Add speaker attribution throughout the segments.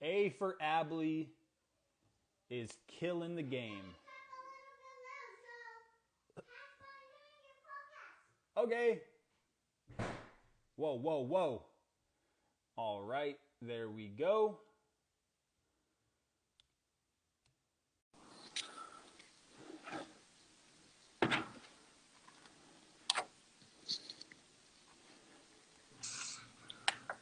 Speaker 1: A for Abley is killing the game. Okay. Whoa, whoa, whoa. All right, there we go.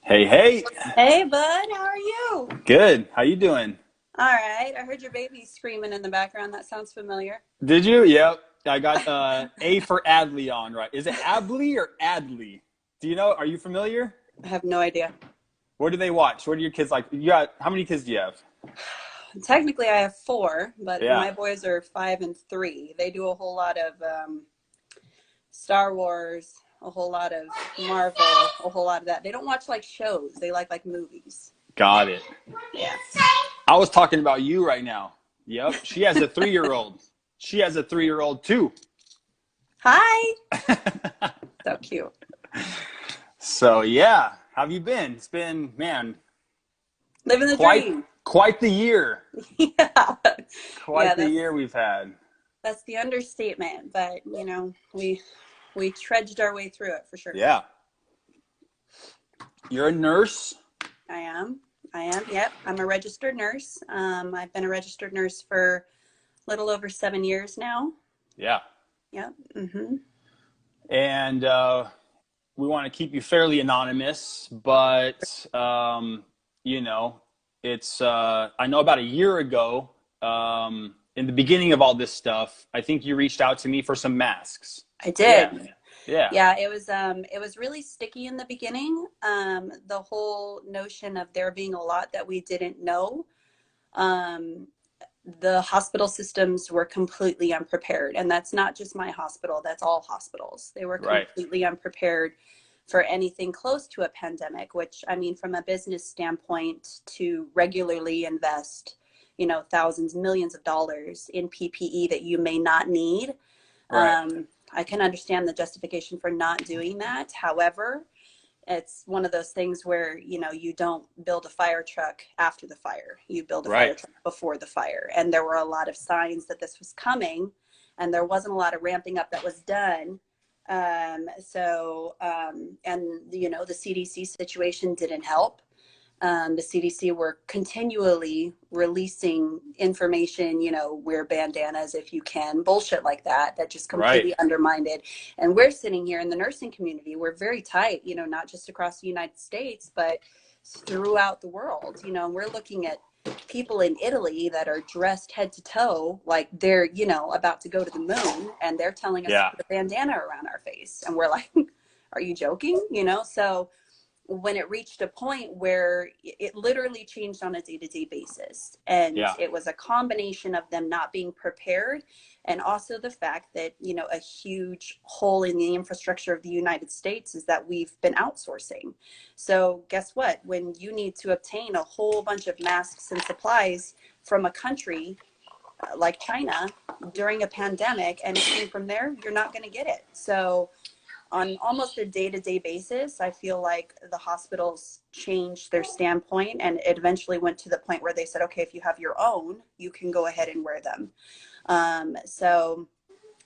Speaker 1: Hey, hey.
Speaker 2: Hey, bud, how are you?
Speaker 1: Good. How you doing?
Speaker 2: All right. I heard your baby screaming in the background. That sounds familiar.
Speaker 1: Did you? Yep. I got A for Adley on, right? Is it Abley or Adley? Do you know? Are you familiar?
Speaker 2: I have no idea.
Speaker 1: What do they watch? What are your kids like? You got how many kids do you have?
Speaker 2: Technically, I have four, but
Speaker 1: Yeah.
Speaker 2: my boys are 5 and 3. They do a whole lot of Star Wars, a whole lot of Marvel, a whole lot of that. They don't watch like shows. They like movies.
Speaker 1: Got it.
Speaker 2: Yeah.
Speaker 1: I was talking about you right now. Yep. She has a 3-year-old. She has a 3-year-old too.
Speaker 2: Hi. So cute.
Speaker 1: So yeah, how have you been? It's been, man,
Speaker 2: Living the
Speaker 1: quite
Speaker 2: dream.
Speaker 1: quite the year.
Speaker 2: Yeah.
Speaker 1: Quite
Speaker 2: Yeah,
Speaker 1: the year we've had.
Speaker 2: that's the understatement, but we trudged our way through it for sure.
Speaker 1: Yeah. You're a nurse?
Speaker 2: I am. I am. Yep. I'm a registered nurse. I've been a registered nurse for a little over 7 years now.
Speaker 1: Yeah.
Speaker 2: Yep. Mm-hmm.
Speaker 1: And we want to keep you fairly anonymous, but you know, it's I know about a year ago, in the beginning of all this stuff, I think you reached out to me for some masks.
Speaker 2: I
Speaker 1: Yeah.
Speaker 2: did.
Speaker 1: Yeah.
Speaker 2: Yeah, it was really sticky in the beginning. The whole notion of there being a lot that we didn't know. Um, the hospital systems were completely unprepared, and that's not just my hospital, that's all hospitals. They were
Speaker 1: Right.
Speaker 2: completely unprepared for anything close to a pandemic, which, I mean, from a business standpoint, to regularly invest thousands, millions of dollars in PPE that you may not need.
Speaker 1: Right.
Speaker 2: I can understand the justification for not doing that. However, it's one of those things where you don't build a fire truck after the fire, you build a fire
Speaker 1: Right.
Speaker 2: truck before the fire. And there were a lot of signs that this was coming, and there wasn't a lot of ramping up that was done. And the CDC situation didn't help. The CDC were continually releasing information, wear bandanas if you can, bullshit like that, that just
Speaker 1: Right.
Speaker 2: completely undermined it. And we're sitting here in the nursing community, we're very tight, not just across the United States, but throughout the world, and we're looking at people in Italy that are dressed head to toe like they're, about to go to the moon, and they're telling us to
Speaker 1: Yeah.
Speaker 2: put a bandana around our face. And we're like, are you joking? So when it reached a point where it literally changed on a day-to-day basis, and
Speaker 1: Yeah.
Speaker 2: it was a combination of them not being prepared, and also the fact that a huge hole in the infrastructure of the United States is that we've been outsourcing. So guess what, when you need to obtain a whole bunch of masks and supplies from a country like China during a pandemic, and it came from there, you're not going to get it. So on almost a day-to-day basis, I feel like the hospitals changed their standpoint, and it eventually went to the point where they said, okay, if you have your own, you can go ahead and wear them. So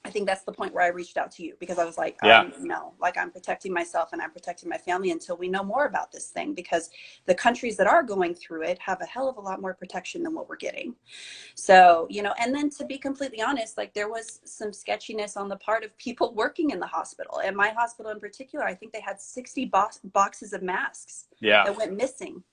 Speaker 2: I think that's the point where I reached out to you, because I was like,
Speaker 1: Yeah.
Speaker 2: no, like, I'm protecting myself and I'm protecting my family until we know more about this thing, because the countries that are going through it have a hell of a lot more protection than what we're getting. So, and then, to be completely honest, like, there was some sketchiness on the part of people working in the hospital. And my hospital in particular, I think they had 60 boxes of masks
Speaker 1: Yeah.
Speaker 2: that went missing.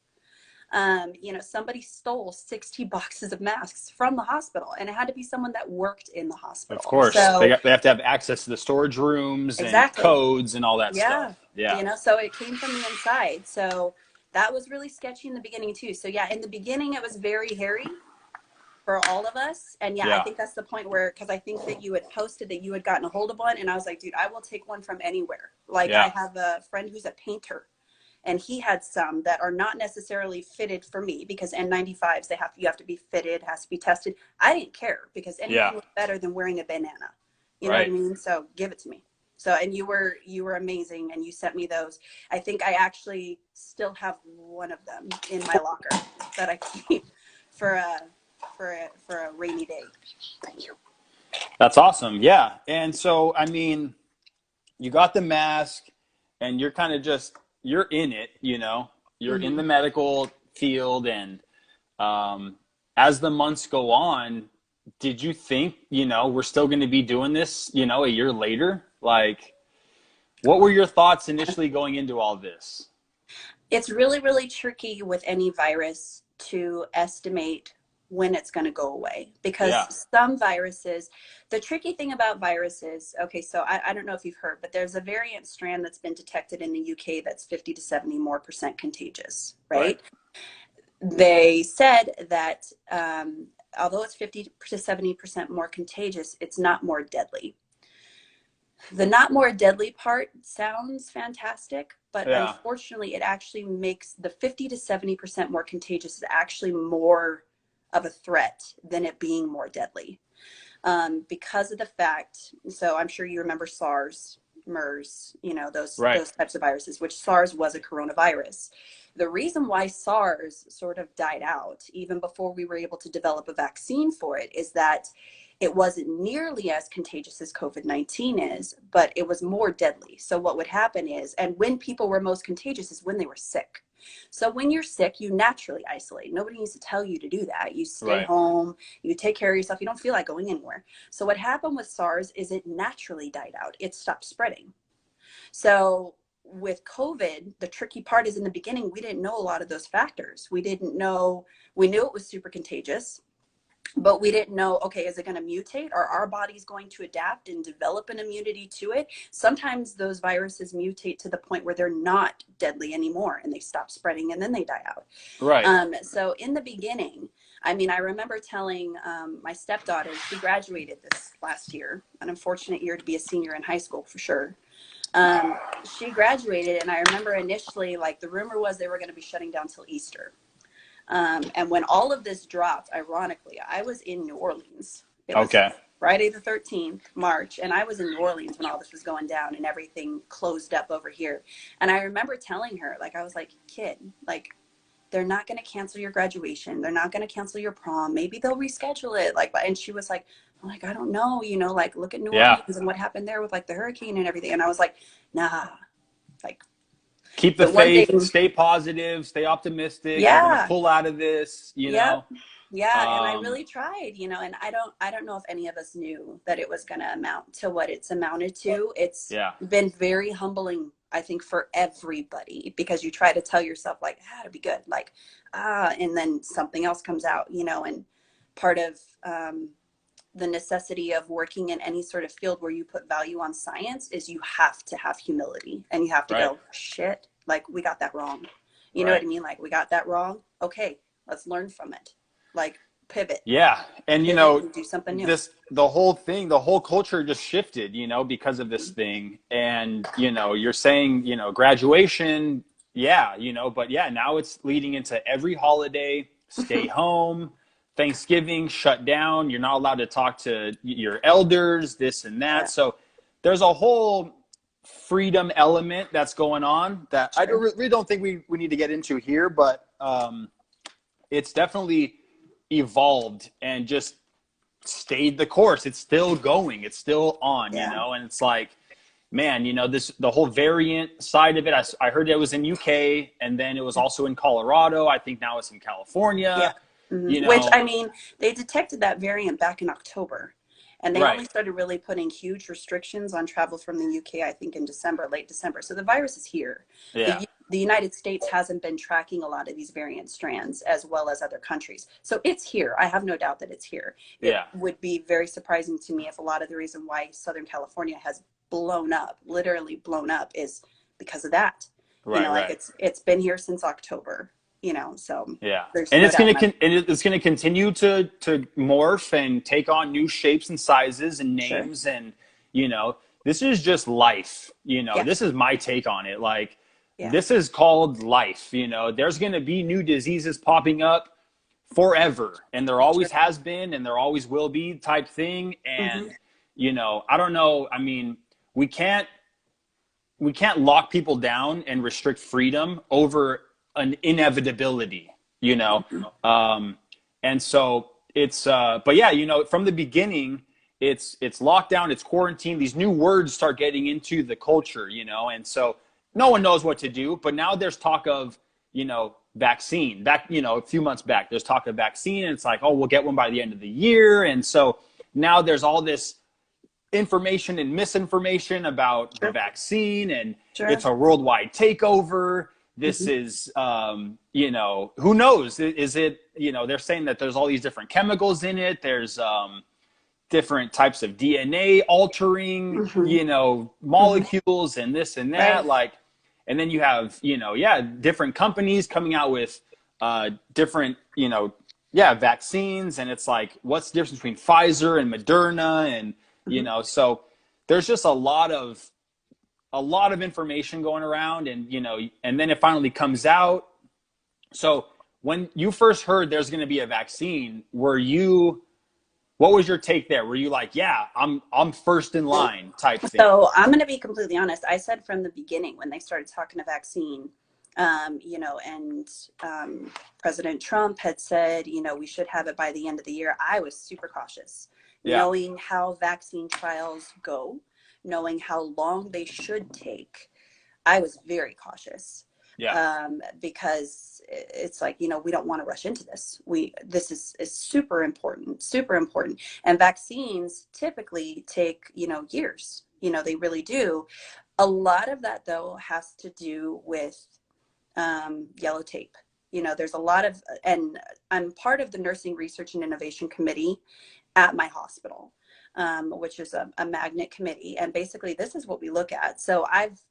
Speaker 2: Somebody stole 60 boxes of masks from the hospital, and it had to be someone that worked in the
Speaker 1: Of
Speaker 2: hospital.
Speaker 1: course.
Speaker 2: So
Speaker 1: They have to have access to the storage rooms and
Speaker 2: exactly.
Speaker 1: codes and all that
Speaker 2: Yeah.
Speaker 1: stuff. Yeah.
Speaker 2: So it came from the inside. So that was really sketchy in the beginning too. So yeah, in the beginning, it was very hairy for all of us. And yeah, I
Speaker 1: Yeah.
Speaker 2: think that's the point where, because I think that you had posted that you had gotten a hold of one, and I was like, dude, I will take one from anywhere. Like, I
Speaker 1: Yeah.
Speaker 2: have a friend who's a painter, and he had some that are not necessarily fitted for me, because N95s, you have to be fitted, has to be tested. I didn't care, because anything
Speaker 1: Yeah.
Speaker 2: was better than wearing a banana. You know what I
Speaker 1: Right.
Speaker 2: mean? So give it to me. So, and you were amazing, and you sent me those. I think I actually still have one of them in my locker that I keep for a for a rainy day.
Speaker 1: Thank you. That's awesome. Yeah. And so, I mean, you got the mask and you're kind of just, you're in it, you know, you're in
Speaker 2: Mm-hmm.
Speaker 1: the medical field. And as the months go on, did you think, you know, we're still going to be doing this, you know, a year later? Like, what were your thoughts initially going into all this?
Speaker 2: It's really, really tricky with any virus to estimate when it's going to go away,
Speaker 1: Yeah.
Speaker 2: because some viruses, the tricky thing about viruses, okay, so I don't know if you've heard, but there's a variant strand that's been detected in the UK that's 50 to 70 more percent contagious,
Speaker 1: Right.
Speaker 2: right? They said that although it's 50 to 70% more contagious, it's not more deadly. The not more deadly part sounds fantastic, but
Speaker 1: Yeah.
Speaker 2: unfortunately, it actually makes the 50 to 70% more contagious is actually more of a threat than it being more deadly. Because of the fact, so I'm sure you remember SARS, MERS, you know,
Speaker 1: Right.
Speaker 2: those types of viruses, which SARS was a coronavirus. The reason why SARS sort of died out, even before we were able to develop a vaccine for it, is that it wasn't nearly as contagious as COVID-19 is, but it was more deadly. So what would happen is, and when people were most contagious is when they were sick. So when you're sick, you naturally isolate. Nobody needs to tell you to do that. You stay
Speaker 1: Right.
Speaker 2: home, you take care of yourself, you don't feel like going anywhere. So what happened with SARS is it naturally died out. It stopped spreading. So with COVID, the tricky part is in the beginning, we didn't know a lot of those factors. We didn't know, we knew it was super contagious, but we didn't know, okay, is it going to mutate? Are our bodies going to adapt and develop an immunity to it? Sometimes those viruses mutate to the point where they're not deadly anymore and they stop spreading and then they die out.
Speaker 1: Right.
Speaker 2: So in the beginning, I mean, I remember telling my stepdaughter, she graduated this last year, an unfortunate year to be a senior in high school for sure. She graduated, and I remember initially, like, the rumor was they were going to be shutting down till Easter. And when all of this dropped, ironically, I was in New Orleans. It was
Speaker 1: Okay.
Speaker 2: Friday the 13th, March, and I was in New Orleans when all this was going down and everything closed up over here. And I remember telling her, like, I was like, kid, like, they're not going to cancel your graduation. They're not going to cancel your prom. Maybe they'll reschedule it. Like, and she was like, I don't know, you know, like, look at New
Speaker 1: Yeah.
Speaker 2: Orleans and what happened there with like the hurricane and everything. And I was like, nah, like
Speaker 1: Keep the
Speaker 2: the one
Speaker 1: faith,
Speaker 2: thing,
Speaker 1: stay positive, stay optimistic. We're going to
Speaker 2: yeah,
Speaker 1: pull out of this, you
Speaker 2: yep.
Speaker 1: know?
Speaker 2: Yeah, and I
Speaker 1: Um,
Speaker 2: really tried, you know, and I don't know if any of us knew that it was going to amount to what it's amounted to. It's
Speaker 1: yeah.
Speaker 2: been very humbling, I think, for everybody, because you try to tell yourself like, it'll be good, like, and then something else comes out, you know, and part of the necessity of working in any sort of field where you put value on science is you have to have humility, and you have to
Speaker 1: Right.
Speaker 2: go, shit, like, we got that wrong. You know what
Speaker 1: Right.
Speaker 2: I mean? Like, we got that wrong. Okay, let's learn from it. Like,
Speaker 1: Yeah. And, you
Speaker 2: pivot
Speaker 1: know,
Speaker 2: and do something new.
Speaker 1: the whole thing, the whole culture just shifted, you know, because of this thing. And, you know, you're saying, you know, graduation, yeah, you know, but yeah, now it's leading into every holiday, stay home, Thanksgiving, shut down. You're not allowed to talk to your elders, this and that.
Speaker 2: Yeah,
Speaker 1: So there's a whole freedom element that's going on that I
Speaker 2: sure.
Speaker 1: really don't think we need to get into here, but it's definitely evolved and just stayed the course. It's still going. It's still on, you
Speaker 2: Yeah.
Speaker 1: know, and it's like, man, you know, the whole variant side of it. I heard it was in UK and then it was also in Colorado. I think now it's in
Speaker 2: Yeah.
Speaker 1: California, you
Speaker 2: Which,
Speaker 1: know,
Speaker 2: I mean, they detected that variant back in October, and they
Speaker 1: right.
Speaker 2: only started really putting huge restrictions on travel from the UK, I think, in December, late December. So the virus is here.
Speaker 1: Yeah.
Speaker 2: The United States hasn't been tracking a lot of these variant strands as well as other countries. So it's here. I have no doubt that it's here. It
Speaker 1: Yeah.
Speaker 2: would be very surprising to me if a lot of the reason why Southern California has blown up, literally blown up, is because of that. You know,
Speaker 1: Right.
Speaker 2: like,
Speaker 1: Right.
Speaker 2: it's been here since October, you know, so
Speaker 1: Yeah.
Speaker 2: there's
Speaker 1: And
Speaker 2: no
Speaker 1: it's
Speaker 2: doubt
Speaker 1: going
Speaker 2: in my
Speaker 1: to and it's going to continue to morph and take on new shapes and sizes and
Speaker 2: sure.
Speaker 1: names and you know, this is just life, you know.
Speaker 2: Yeah.
Speaker 1: This is my take on it. Like
Speaker 2: Yeah.
Speaker 1: this is called life, you know. There's going to be new diseases popping up forever and there
Speaker 2: Sure.
Speaker 1: always has been and there always will be type thing
Speaker 2: Hmm.
Speaker 1: and you know, I don't know, I mean, we can't we can't lock people down and restrict freedom over an inevitability, you know. And so it's but yeah, you know, from the beginning, it's lockdown, it's quarantine. These new words start getting into the culture, you know, and so no one knows what to do. But now there's talk of, you know, vaccine. Back, you know, a few months back, there's talk of vaccine, and it's like, oh, we'll get one by the end of the year. And so now there's all this information and misinformation about the
Speaker 2: Sure.
Speaker 1: vaccine, and
Speaker 2: Sure.
Speaker 1: it's a worldwide takeover. This
Speaker 2: Hmm.
Speaker 1: is, you know, who knows? Is it, you know, they're saying that there's all these different chemicals in it. There's different types of DNA altering,
Speaker 2: Hmm.
Speaker 1: you know,
Speaker 2: Hmm.
Speaker 1: molecules and this and that.
Speaker 2: Right.
Speaker 1: Like, and then you have, you know, yeah, different companies coming out with different, you know, yeah, vaccines. And it's like, what's the difference between Pfizer and Moderna? And, you
Speaker 2: Hmm.
Speaker 1: know, so there's just a lot of information going around, and, you know, and then it finally comes out. So when you first heard there's going to be a vaccine, were you, what was your take there? Were you like, yeah, I'm first in line type thing?
Speaker 2: So I'm going to be completely honest. I said from the beginning when they started talking a vaccine, you know, and President Trump had said, you know, we should have it by the end of the year. I was super cautious,
Speaker 1: Yeah,
Speaker 2: knowing how vaccine trials go, knowing how long they should take. I was very cautious,
Speaker 1: yeah,
Speaker 2: because it's like, you know, we don't want to rush into this. This is super important, super important. And vaccines typically take, you know, years. You know, they really do. A lot of that though has to do with yellow tape. You know, there's a lot of, and I'm part of the Nursing Research and Innovation Committee at my hospital, which is a magnet committee. And basically, this is what we look at. So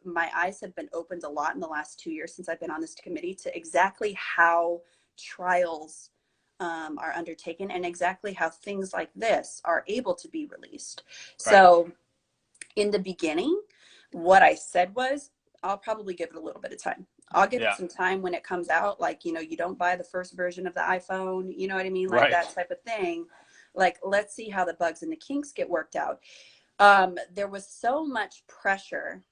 Speaker 2: my eyes have been opened a lot in the last 2 years since I've been on this committee to exactly how trials are undertaken and exactly how things like this are able to be released.
Speaker 1: right.
Speaker 2: So in the beginning, what I said was, I'll probably give it a little bit of time. I'll give it
Speaker 1: Yeah,
Speaker 2: some time when it comes out. Like, you know, you don't buy the first version of the iPhone, you know what I mean? Like
Speaker 1: right.
Speaker 2: that type of thing. Like, let's see how the bugs and the kinks get worked out. There was so much pressure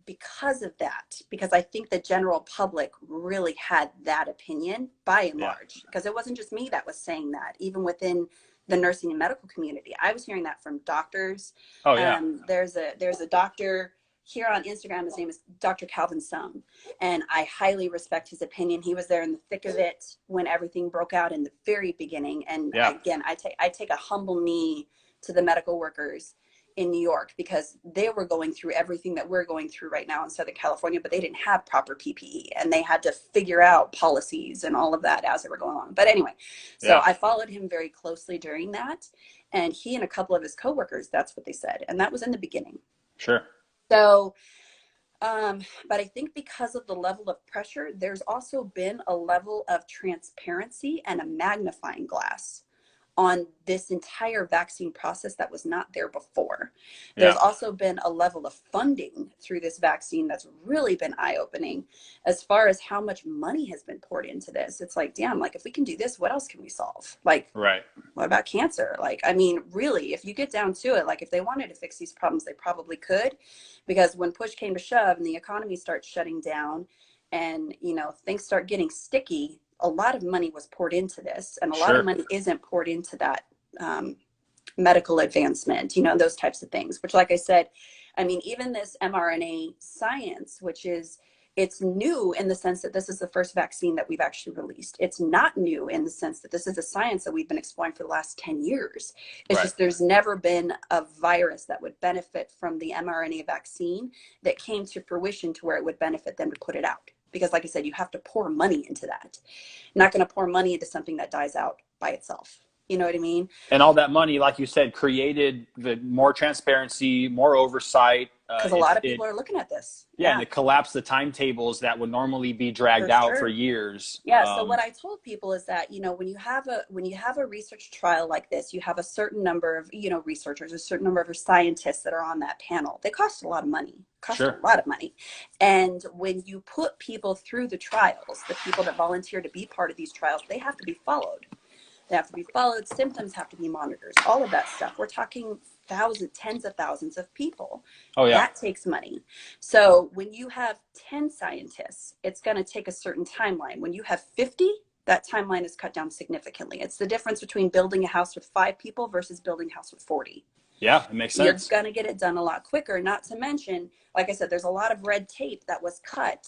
Speaker 2: because of that, because I think the general public really had that opinion by and
Speaker 1: Yeah.
Speaker 2: large, because it wasn't just me that was saying that, even within the nursing and medical community. I was hearing that from doctors.
Speaker 1: Oh yeah.
Speaker 2: There's a doctor here on Instagram. His name is Dr. Calvin Sung, and I highly respect his opinion. He was there in the thick of it when everything broke out in the very beginning. And
Speaker 1: Yeah.
Speaker 2: again, I take a humble knee to the medical workers in New York, because they were going through everything that we're going through right now in Southern California, but they didn't have proper PPE and they had to figure out policies and all of that as they were going along. But anyway, so
Speaker 1: Yeah.
Speaker 2: I followed him very closely during that. And he and a couple of his coworkers, that's what they said. And that was in the beginning.
Speaker 1: Sure.
Speaker 2: So, but I think because of the level of pressure, there's also been a level of transparency and a magnifying glass on this entire vaccine process that was not there before. There's
Speaker 1: Yeah.
Speaker 2: also been a level of funding through this vaccine that's really been eye-opening as far as how much money has been poured into this. It's like, damn, like if we can do this, what else can we solve? Like,
Speaker 1: Right.
Speaker 2: what about cancer? Like, I mean, really, if you get down to it, like if they wanted to fix these problems, they probably could, because when push came to shove and the economy starts shutting down and, you know, things start getting sticky, a lot of money was poured into this, and a lot of
Speaker 1: Sure.
Speaker 2: money isn't poured into that medical advancement, you know, those types of things, which, like I said, I mean, even this mRNA science, which is, it's new in the sense that this is the first vaccine that we've actually released. It's not new in the sense that this is a science that we've been exploring for the last 10 years. It's
Speaker 1: Right.
Speaker 2: just there's never been a virus that would benefit from the mRNA vaccine that came to fruition to where it would benefit them to put it out. Because, like I said, you have to pour money into that. You're not going to pour money into something that dies out by itself. You know what I mean?
Speaker 1: And all that money, like you said, created the more transparency, more oversight.
Speaker 2: Because a lot of people are looking at this.
Speaker 1: Yeah, and
Speaker 2: Yeah,
Speaker 1: it collapsed the timetables that would normally be
Speaker 2: for
Speaker 1: dragged out for
Speaker 2: sure.
Speaker 1: years.
Speaker 2: Yeah, so what I told people is that, you know, when you have a research trial like this, you have a certain number of, you know, researchers, a certain number of scientists that are on that panel. They cost a lot of money. Cost a
Speaker 1: Sure.
Speaker 2: lot of money. And when you put people through the trials, the people that volunteer to be part of these trials, they have to be followed. They have to be followed. Symptoms have to be monitored. All of that stuff. We're talking tens of thousands of people.
Speaker 1: Oh yeah.
Speaker 2: That takes money. So when you have 10 scientists, it's going to take a certain timeline. When you have 50, that timeline is cut down significantly. It's the difference between building a house with 5 people versus building a house with 40.
Speaker 1: Yeah, it makes
Speaker 2: You're
Speaker 1: sense.
Speaker 2: going to get it done a lot quicker. Not to mention, like I said, there's a lot of red tape that was cut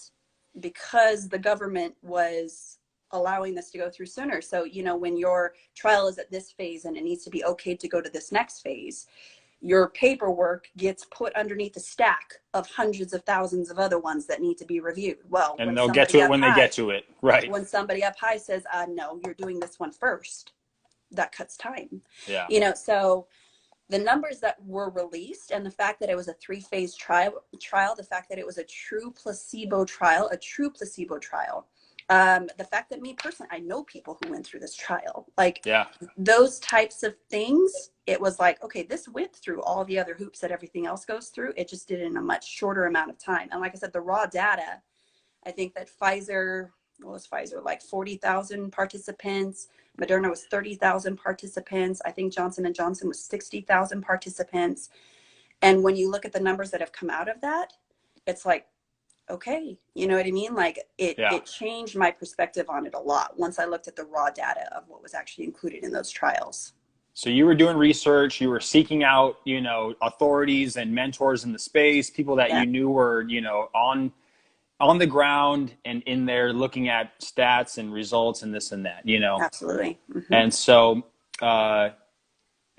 Speaker 2: because the government was allowing this to go through sooner. So, when your trial is at this phase and it needs to be okay to go to this next phase, your paperwork gets put underneath a stack of hundreds of thousands of other ones that need to be reviewed. Well,
Speaker 1: And they'll get to it when they get to it. Right.
Speaker 2: when somebody up high says, no, you're doing this one first, that cuts time.
Speaker 1: Yeah.
Speaker 2: So the numbers that were released and the fact that it was a 3-phase trial, the fact that it was a true placebo trial, the fact that me personally, I know people who went through this trial, like
Speaker 1: Yeah.
Speaker 2: those types of things, it was like, okay, this went through all the other hoops that everything else goes through. It just did it in a much shorter amount of time. And like I said, the raw data, I think that Pfizer, like 40,000 participants. Moderna was 30,000 participants. I think Johnson & Johnson was 60,000 participants. And when you look at the numbers that have come out of that, it's like, okay, you know what I mean? Like it changed my perspective on it a lot once I looked at the raw data of what was actually included in those trials.
Speaker 1: So you were doing research, you were seeking out, authorities and mentors in the space, people that
Speaker 2: Yeah,
Speaker 1: you knew were, on the ground and in there looking at stats and results and this and that.
Speaker 2: absolutely. Mm-hmm.
Speaker 1: And so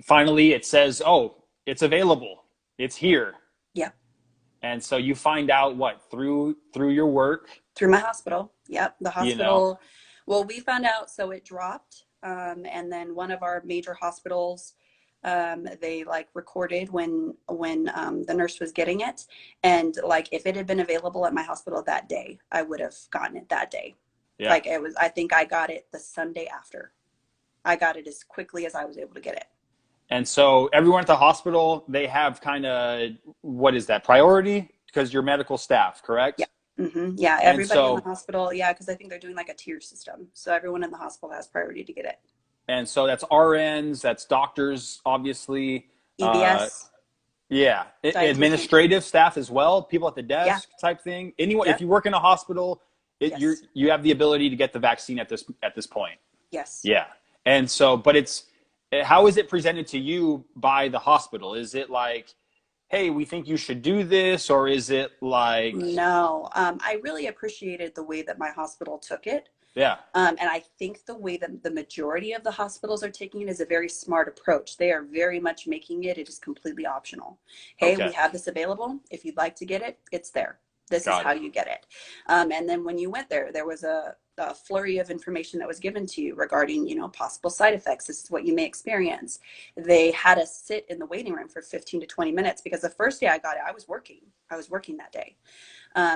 Speaker 1: finally it says, oh, it's available. It's here.
Speaker 2: Yeah.
Speaker 1: And so you find out what through your work,
Speaker 2: Through my hospital. Yep. The
Speaker 1: you know.
Speaker 2: hospital. Well, we found out, so it dropped. And then one of our major hospitals, they like recorded when the nurse was getting it. And like, if it had been available at my hospital that day, I would have gotten it that day.
Speaker 1: Yeah.
Speaker 2: Like I think I got it the Sunday after. I got it as quickly as I was able to get it.
Speaker 1: And so everyone at the hospital, they have kind of, what is that, priority? Because you're medical staff, correct?
Speaker 2: Yeah. Mm-hmm. Yeah.
Speaker 1: And
Speaker 2: Everybody in the
Speaker 1: so,
Speaker 2: hospital. Yeah. Because I think they're doing like a tier system. So everyone in the hospital has priority to get it.
Speaker 1: and so that's RNs, that's doctors, obviously. Uh,
Speaker 2: EBS,
Speaker 1: yeah,
Speaker 2: dietitian.
Speaker 1: administrative staff as well, people at the
Speaker 2: Yeah.
Speaker 1: desk type thing. Anyone, if
Speaker 2: Yep.
Speaker 1: you work in a hospital,
Speaker 2: Yes.
Speaker 1: you have the ability to get the vaccine at this point.
Speaker 2: Yes.
Speaker 1: Yeah, and so, but how is it presented to you by the hospital? Is it like, hey, we think you should do this, or is it like,
Speaker 2: No, I really appreciated the way that my hospital took it.
Speaker 1: yeah,
Speaker 2: And I think the way that the majority of the hospitals are taking it is a very smart approach. They are very much making it is completely optional. Hey,
Speaker 1: okay,
Speaker 2: we have this available. If you'd like to get it, it's there. This is
Speaker 1: got
Speaker 2: how
Speaker 1: it,
Speaker 2: you get it. And then when you went there, there was a flurry of information that was given to you regarding, possible side effects. This is what you may experience. They had us sit in the waiting room for 15 to 20 minutes because the first day I got it, I was working. I was working that day.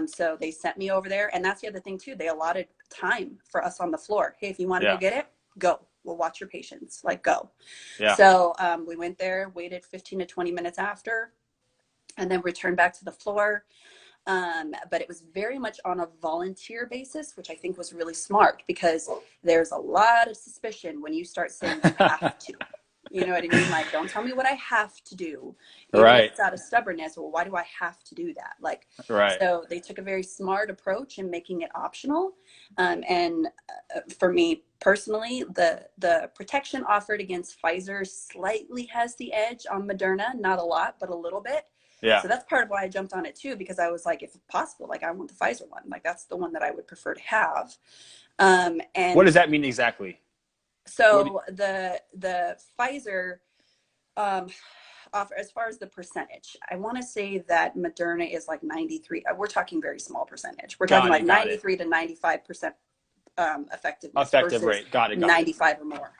Speaker 2: So they sent me over there. And that's the other thing too. They allotted time for us on the floor. Hey, if you want to
Speaker 1: yeah,
Speaker 2: go get it, go. We'll watch your patients, like go.
Speaker 1: yeah,
Speaker 2: So we went there, waited 15 to 20 minutes after, and then returned back to the floor. But it was very much on a volunteer basis, which I think was really smart because there's a lot of suspicion when you start saying you have to. You know what I mean? Like, don't tell me what I have to do. Even if
Speaker 1: right,
Speaker 2: it's out of stubbornness, well, why do I have to do that? Like,
Speaker 1: right,
Speaker 2: so they took a very smart approach in making it optional. And for me personally, the protection offered against Pfizer slightly has the edge on Moderna, not a lot, but a little bit.
Speaker 1: yeah.
Speaker 2: So that's part of why I jumped on it too, because I was like, if possible, like I want the Pfizer one. Like that's the one that I would prefer to have.
Speaker 1: What
Speaker 2: And
Speaker 1: does that mean exactly? What?
Speaker 2: so the Pfizer offer, as far as the percentage, I want to say that Moderna is like 93. We're talking very small percentage. We're talking
Speaker 1: Got
Speaker 2: like
Speaker 1: it, got it.
Speaker 2: 93 to 95% effectiveness
Speaker 1: Effective
Speaker 2: versus
Speaker 1: rate. Got it, got it.
Speaker 2: 95 or more.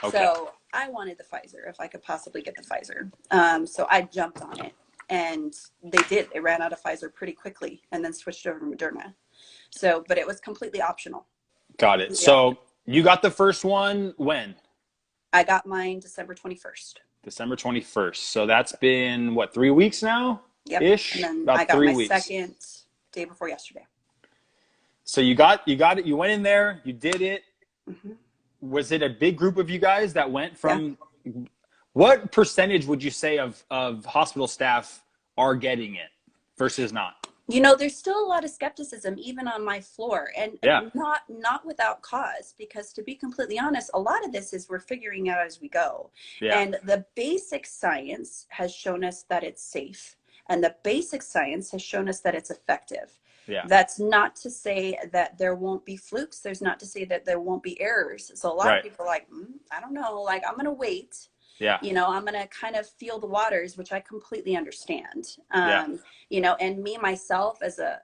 Speaker 1: Okay,
Speaker 2: So I wanted the Pfizer if I could possibly get the Pfizer. So I jumped on it, and they did. They ran out of Pfizer pretty quickly, and then switched over to Moderna. So, but it was completely optional.
Speaker 1: got it.
Speaker 2: Completely optional.
Speaker 1: So you got the first one when?
Speaker 2: I got mine December 21st.
Speaker 1: December 21st. So that's been what, 3 weeks now?
Speaker 2: Yep. And
Speaker 1: Ish?
Speaker 2: then I
Speaker 1: About
Speaker 2: got
Speaker 1: three
Speaker 2: my
Speaker 1: weeks.
Speaker 2: second day before yesterday.
Speaker 1: So you got it, you went in there, you did it.
Speaker 2: Hmm.
Speaker 1: Was it a big group of you guys that went
Speaker 2: Yeah.
Speaker 1: from What percentage would you say of hospital staff are getting it versus not?
Speaker 2: You know, there's still a lot of skepticism even on my floor, and
Speaker 1: Yeah.
Speaker 2: not without cause, because to be completely honest, a lot of this is we're figuring out as we go.
Speaker 1: Yeah.
Speaker 2: And the basic science has shown us that it's safe, and the basic science has shown us that it's effective.
Speaker 1: Yeah.
Speaker 2: That's not to say that there won't be flukes. There's not to say that there won't be errors. So a lot of
Speaker 1: Right.
Speaker 2: people are like, I don't know, like I'm going to wait.
Speaker 1: Yeah.
Speaker 2: You know, I'm going to kind of feel the waters, which I completely understand.
Speaker 1: Yeah.
Speaker 2: You know, and me, myself, as a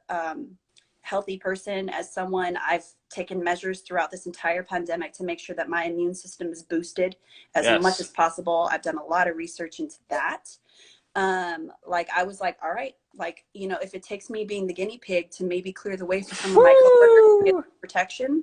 Speaker 2: healthy person, as someone, I've taken measures throughout this entire pandemic to make sure that my immune system is boosted as much as
Speaker 1: Yes.
Speaker 2: possible. I've done a lot of research into that. Like I was like, all right, like, you know, if it takes me being the guinea pig to maybe clear the way for some of my coworkers to get protection,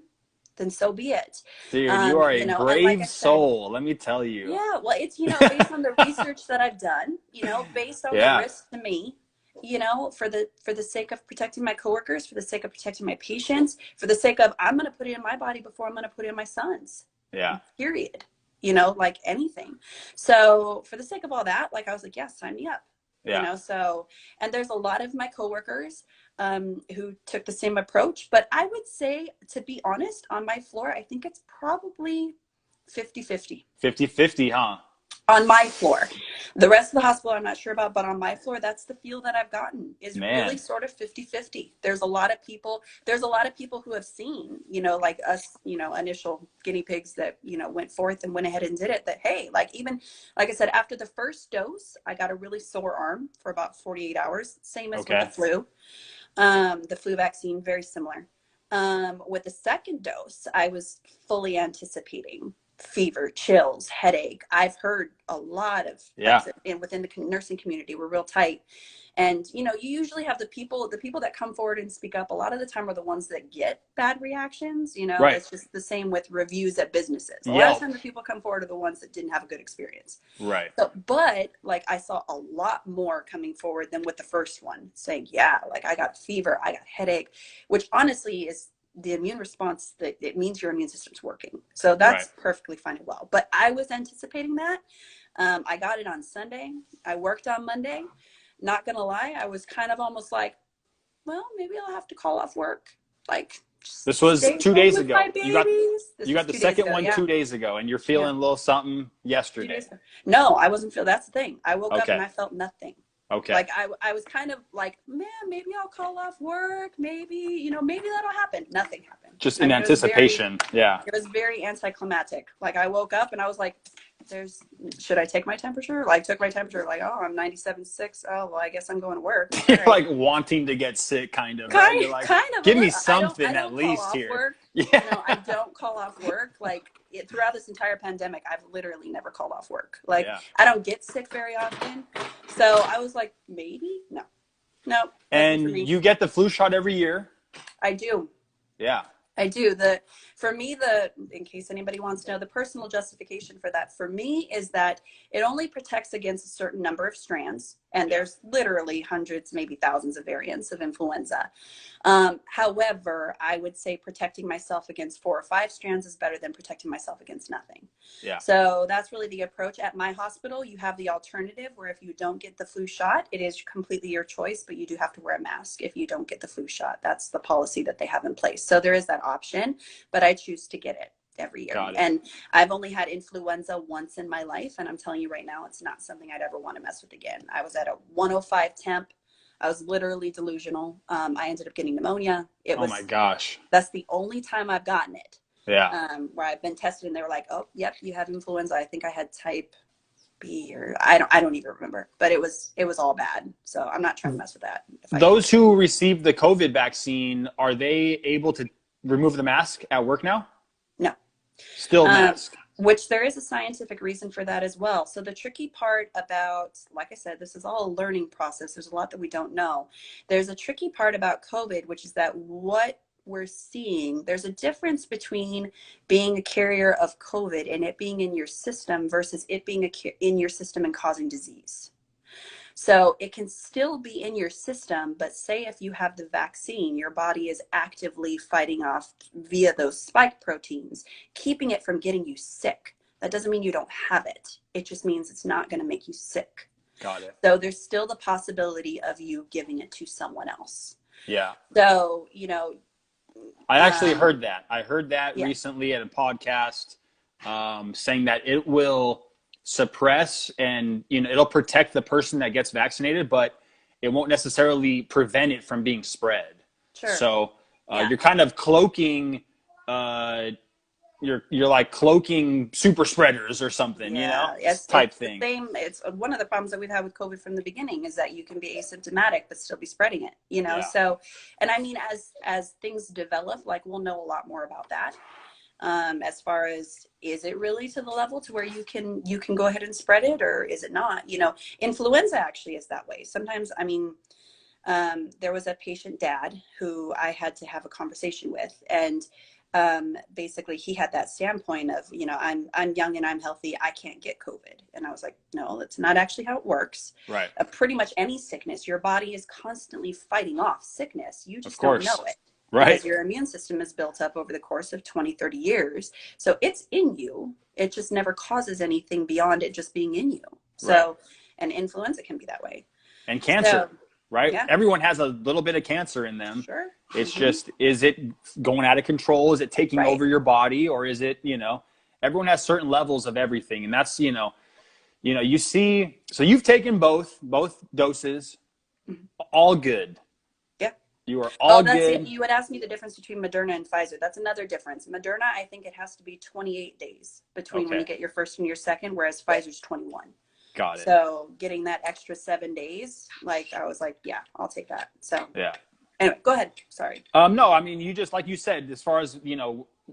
Speaker 2: then so be it.
Speaker 1: Dude, you are a
Speaker 2: You know, and like
Speaker 1: brave
Speaker 2: I said,
Speaker 1: soul, let me tell you.
Speaker 2: yeah, well, it's, you know, based on the research that I've done, you know, based on the
Speaker 1: Yeah.
Speaker 2: risk to me, you know, for the sake of protecting my coworkers, for the sake of protecting my patients, for the sake of I'm going to put it in my body before I'm going to put it in my son's.
Speaker 1: Yeah.
Speaker 2: Period. You know, like anything. So for the sake of all that, like I was like, yes, sign me up.
Speaker 1: Yeah.
Speaker 2: You know, so, and there's a lot of my coworkers who took the same approach, but I would say, to be honest, on my floor, I think it's probably 50-50.
Speaker 1: 50-50, huh?
Speaker 2: On my floor. The rest of the hospital, I'm not sure about, but on my floor, that's the feel that I've gotten, is really sort of 50-50. There's a lot of people who have seen, you know, like us, you know, initial guinea pigs that, you know, went forth and went ahead and did it, that, hey, like even, like I said, after the first dose, I got a really sore arm for about 48 hours. Same as with the flu. The flu vaccine, very similar. With the second dose, I was fully anticipating fever, chills, headache. I've heard a lot of, and within the nursing community, we're real tight. And, you know, you usually have the people that come forward and speak up a lot of the time are the ones that get bad reactions. You know,
Speaker 1: right.
Speaker 2: It's just the same with reviews at businesses. A
Speaker 1: Yelp.
Speaker 2: lot of times the people come forward are the ones that didn't have a good experience.
Speaker 1: Right.
Speaker 2: So, but like I saw a lot more coming forward than with the first one saying, yeah, like I got fever, I got headache, which honestly is the immune response, that it means your immune system's working. So that's perfectly fine and well. But I was anticipating that. I got it on Sunday. I worked on Monday. Not gonna lie, I was kind of almost like, well, maybe I'll have to call off work. Like,
Speaker 1: this was 2 days ago. You got the second one 2 days ago, and you're feeling a little something yesterday.
Speaker 2: No, I wasn't feeling. That's the thing. I woke up and I felt nothing.
Speaker 1: Okay.
Speaker 2: Like I was kind of like, man, maybe I'll call off work. Maybe, you know, maybe that'll happen. Nothing happened.
Speaker 1: Just in anticipation.
Speaker 2: It was very anticlimactic. Like I woke up and I was like, should I take my temperature? Like took my temperature, like, oh, I'm 97.6. Oh, well, I guess I'm going to work.
Speaker 1: You're like wanting to get sick, kind of. Right? You're like, give me something at least here.
Speaker 2: Work. Yeah. You know, I don't call off work. Like throughout this entire pandemic, I've literally never called off work. Like I don't get sick very often. So I was like, maybe? No.
Speaker 1: And you get the flu shot every year?
Speaker 2: I do.
Speaker 1: Yeah.
Speaker 2: I do. For me, in case anybody wants to know, the personal justification for that for me is that it only protects against a certain number of strands. And there's literally hundreds, maybe thousands of variants of influenza. However, I would say protecting myself against 4 or 5 strands is better than protecting myself against nothing.
Speaker 1: Yeah.
Speaker 2: So that's really the approach. At my hospital, you have the alternative where if you don't get the flu shot, it is completely your choice, but you do have to wear a mask if you don't get the flu shot. That's the policy that they have in place. So there is that option, but I choose to get it every year. And I've only had influenza once in my life. And I'm telling you right now, it's not something I'd ever want to mess with again. I was at a 105 temp. I was literally delusional. I ended up getting pneumonia. Oh my gosh. That's the only time I've gotten it.
Speaker 1: Yeah.
Speaker 2: Where I've been tested and they were like, oh, yep, you have influenza. I think I had type B or I don't even remember, but it was all bad. So I'm not trying to mess with that.
Speaker 1: Those who received the COVID vaccine, are they able to remove the mask at work now?
Speaker 2: No.
Speaker 1: Still mask.
Speaker 2: Which there is a scientific reason for that as well. So the tricky part about, like I said, this is all a learning process. There's a lot that we don't know. There's a tricky part about COVID, which is that what we're seeing, there's a difference between being a carrier of COVID and it being in your system versus it being in your system and causing disease. So it can still be in your system, but say if you have the vaccine, your body is actively fighting off via those spike proteins, keeping it from getting you sick. That doesn't mean you don't have it. It just means it's not going to make you sick.
Speaker 1: Got it.
Speaker 2: So there's still the possibility of you giving it to someone else.
Speaker 1: Yeah.
Speaker 2: So,
Speaker 1: I actually heard that. I heard that
Speaker 2: yeah,
Speaker 1: recently at a podcast, saying that it will suppress and, it'll protect the person that gets vaccinated, but it won't necessarily prevent it from being spread.
Speaker 2: sure.
Speaker 1: So
Speaker 2: Yeah.
Speaker 1: you're kind of cloaking, you're like cloaking super spreaders or something,
Speaker 2: Yeah,
Speaker 1: type
Speaker 2: it's the
Speaker 1: thing.
Speaker 2: same. It's one of the problems that we've had with COVID from the beginning is that you can be asymptomatic but still be spreading it.
Speaker 1: Yeah.
Speaker 2: So, and I mean, as things develop, like we'll know a lot more about that. As far as, is it really to the level to where you can go ahead and spread it, or is it not? Influenza actually is that way. Sometimes, I mean, there was a patient dad who I had to have a conversation with, and basically he had that standpoint of, I'm young and I'm healthy, I can't get COVID. And I was like, no, that's not actually how it works.
Speaker 1: Right.
Speaker 2: Pretty much any sickness, your body is constantly fighting off sickness. You just
Speaker 1: Of course.
Speaker 2: don't know it.
Speaker 1: Right.
Speaker 2: Because your immune system is built up over the course of 20, 30 years. So it's in you. It just never causes anything beyond it just being in you. So, right. And influenza can be that way.
Speaker 1: And cancer. So, right?
Speaker 2: Yeah.
Speaker 1: Everyone has a little bit of cancer in them.
Speaker 2: Sure.
Speaker 1: It's just, is it going out of control? Is it taking
Speaker 2: right.
Speaker 1: over your body? Or is it, everyone has certain levels of everything. And that's, you see, so you've taken both doses, all good.
Speaker 2: Yeah.
Speaker 1: You are all good.
Speaker 2: It. You would ask me the difference between Moderna and Pfizer. That's another difference. Moderna, I think it has to be 28 days between when you get your first and your second, whereas Pfizer's 21.
Speaker 1: Got it.
Speaker 2: So getting that extra 7 days, I was like, yeah, I'll take that. So
Speaker 1: yeah.
Speaker 2: Anyway, go ahead. Sorry.
Speaker 1: No, I mean, you just, like you said, as far as,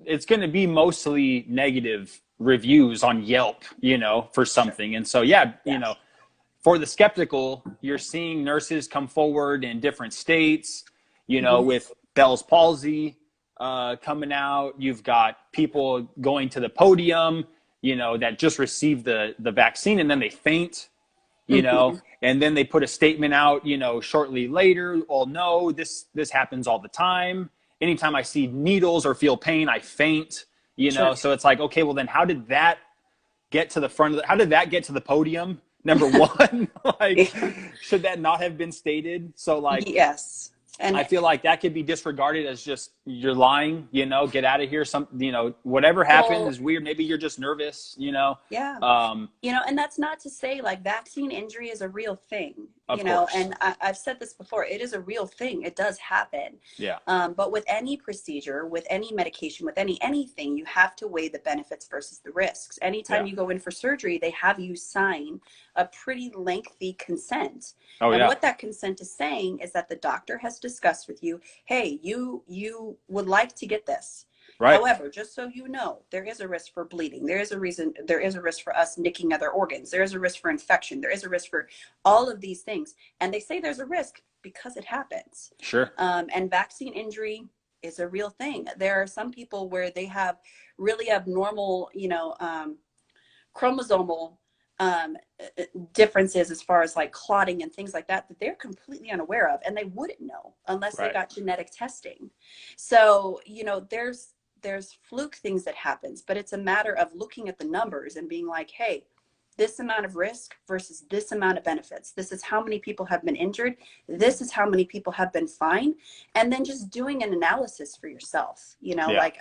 Speaker 1: it's going to be mostly negative reviews on Yelp, for something. And so, yeah, for the skeptical, you're seeing nurses come forward in different states, with Bell's palsy coming out. You've got people going to the podium, that just received the vaccine and then they faint, and then they put a statement out, shortly later. Oh no, this happens all the time. Anytime I see needles or feel pain, I faint,
Speaker 2: Sure.
Speaker 1: So it's like, okay, well then how did that get to the front of how did that get to the podium? Number one, should that not have been stated? So
Speaker 2: yes. And
Speaker 1: I feel like that could be disregarded as just, you're lying, get out of here. Whatever happened is weird. Maybe you're just nervous,
Speaker 2: Yeah. And that's not to say vaccine injury is a real thing,
Speaker 1: course.
Speaker 2: And I've said this before, it is a real thing. It does happen.
Speaker 1: Yeah.
Speaker 2: But with any procedure, with any medication, with anything, you have to weigh the benefits versus the risks. Anytime you go in for surgery, they have you sign a pretty lengthy consent. And what that consent is saying is that the doctor has discussed with you, hey, you would like to get this.
Speaker 1: Right.
Speaker 2: However, just so you know, there is a risk for bleeding. There is a risk for us nicking other organs. There is a risk for infection. There is a risk for all of these things. And they say there's a risk because it happens.
Speaker 1: Sure.
Speaker 2: And vaccine injury is a real thing. There are some people where they have really abnormal, chromosomal differences as far as clotting and things like that they're completely unaware of, and they wouldn't know unless they got genetic testing. So there's fluke things that happens, but it's a matter of looking at the numbers and being like, hey, this amount of risk versus this amount of benefits. This is how many people have been injured. This is how many people have been fine. And then just doing an analysis for yourself.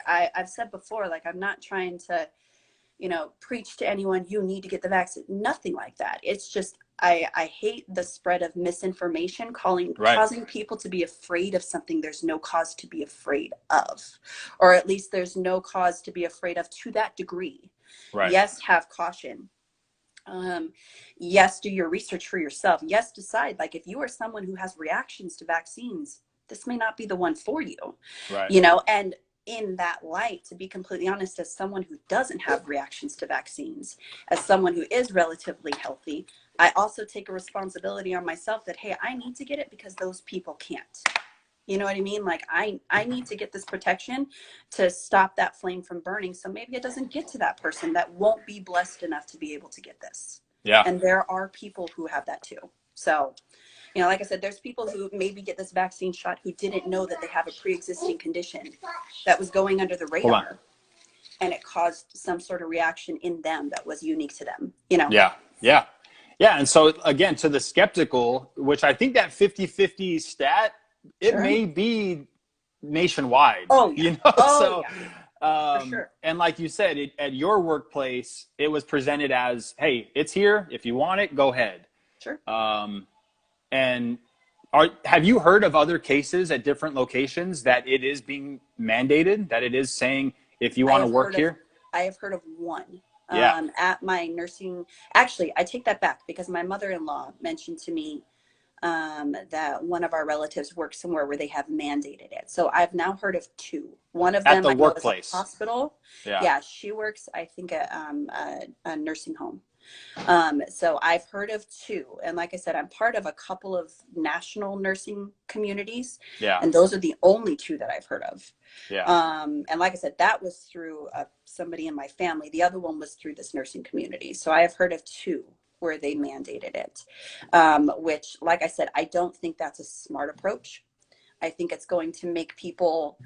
Speaker 2: I've said before, I'm not trying to preach to anyone, you need to get the vaccine. Nothing like that. It's just, I hate the spread of misinformation, causing people to be afraid of something there's no cause to be afraid of, or at least there's no cause to be afraid of to that degree.
Speaker 1: Right.
Speaker 2: Yes, have caution. Yes, do your research for yourself. Yes, decide, if you are someone who has reactions to vaccines, this may not be the one for you.
Speaker 1: Right.
Speaker 2: And in that light, to be completely honest, as someone who doesn't have reactions to vaccines, as someone who is relatively healthy, I also take a responsibility on myself that, hey, I need to get it because those people can't. You know what I mean? I need to get this protection to stop that flame from burning. So maybe it doesn't get to that person that won't be blessed enough to be able to get this.
Speaker 1: Yeah.
Speaker 2: And there are people who have that too. So, like I said, there's people who maybe get this vaccine shot who didn't know that they have a pre-existing condition that was going under the radar. and it caused some sort of reaction in them that was unique to them, you know?
Speaker 1: Yeah. Yeah. Yeah. And so again, to the skeptical, which I think that 50-50 stat, it
Speaker 2: Sure.
Speaker 1: may be nationwide,
Speaker 2: Oh yeah.
Speaker 1: you know?
Speaker 2: Oh
Speaker 1: So,
Speaker 2: yeah, for sure.
Speaker 1: and like you said, at your workplace, it was presented as, hey, it's here. If you want it, go ahead.
Speaker 2: Sure.
Speaker 1: And have you heard of other cases at different locations that it is being mandated, that it is saying, if you
Speaker 2: I
Speaker 1: want to
Speaker 2: have
Speaker 1: work
Speaker 2: heard of
Speaker 1: here?
Speaker 2: I have heard of one.
Speaker 1: Yeah.
Speaker 2: At my nursing, actually, I take that back because my mother-in-law mentioned to me that one of our relatives works somewhere where they have mandated it. So I've now heard of two. One of
Speaker 1: At
Speaker 2: them
Speaker 1: the
Speaker 2: I know is a
Speaker 1: workplace.
Speaker 2: hospital.
Speaker 1: Yeah.
Speaker 2: Yeah, she works, I think, at a nursing home. So I've heard of two. And like I said, I'm part of a couple of national nursing communities,
Speaker 1: Yeah.
Speaker 2: and those are the only two that I've heard of.
Speaker 1: Yeah.
Speaker 2: And like I said, that was through somebody in my family. The other one was through this nursing community. So I have heard of two where they mandated it, which, like I said, I don't think that's a smart approach. I think it's going to make people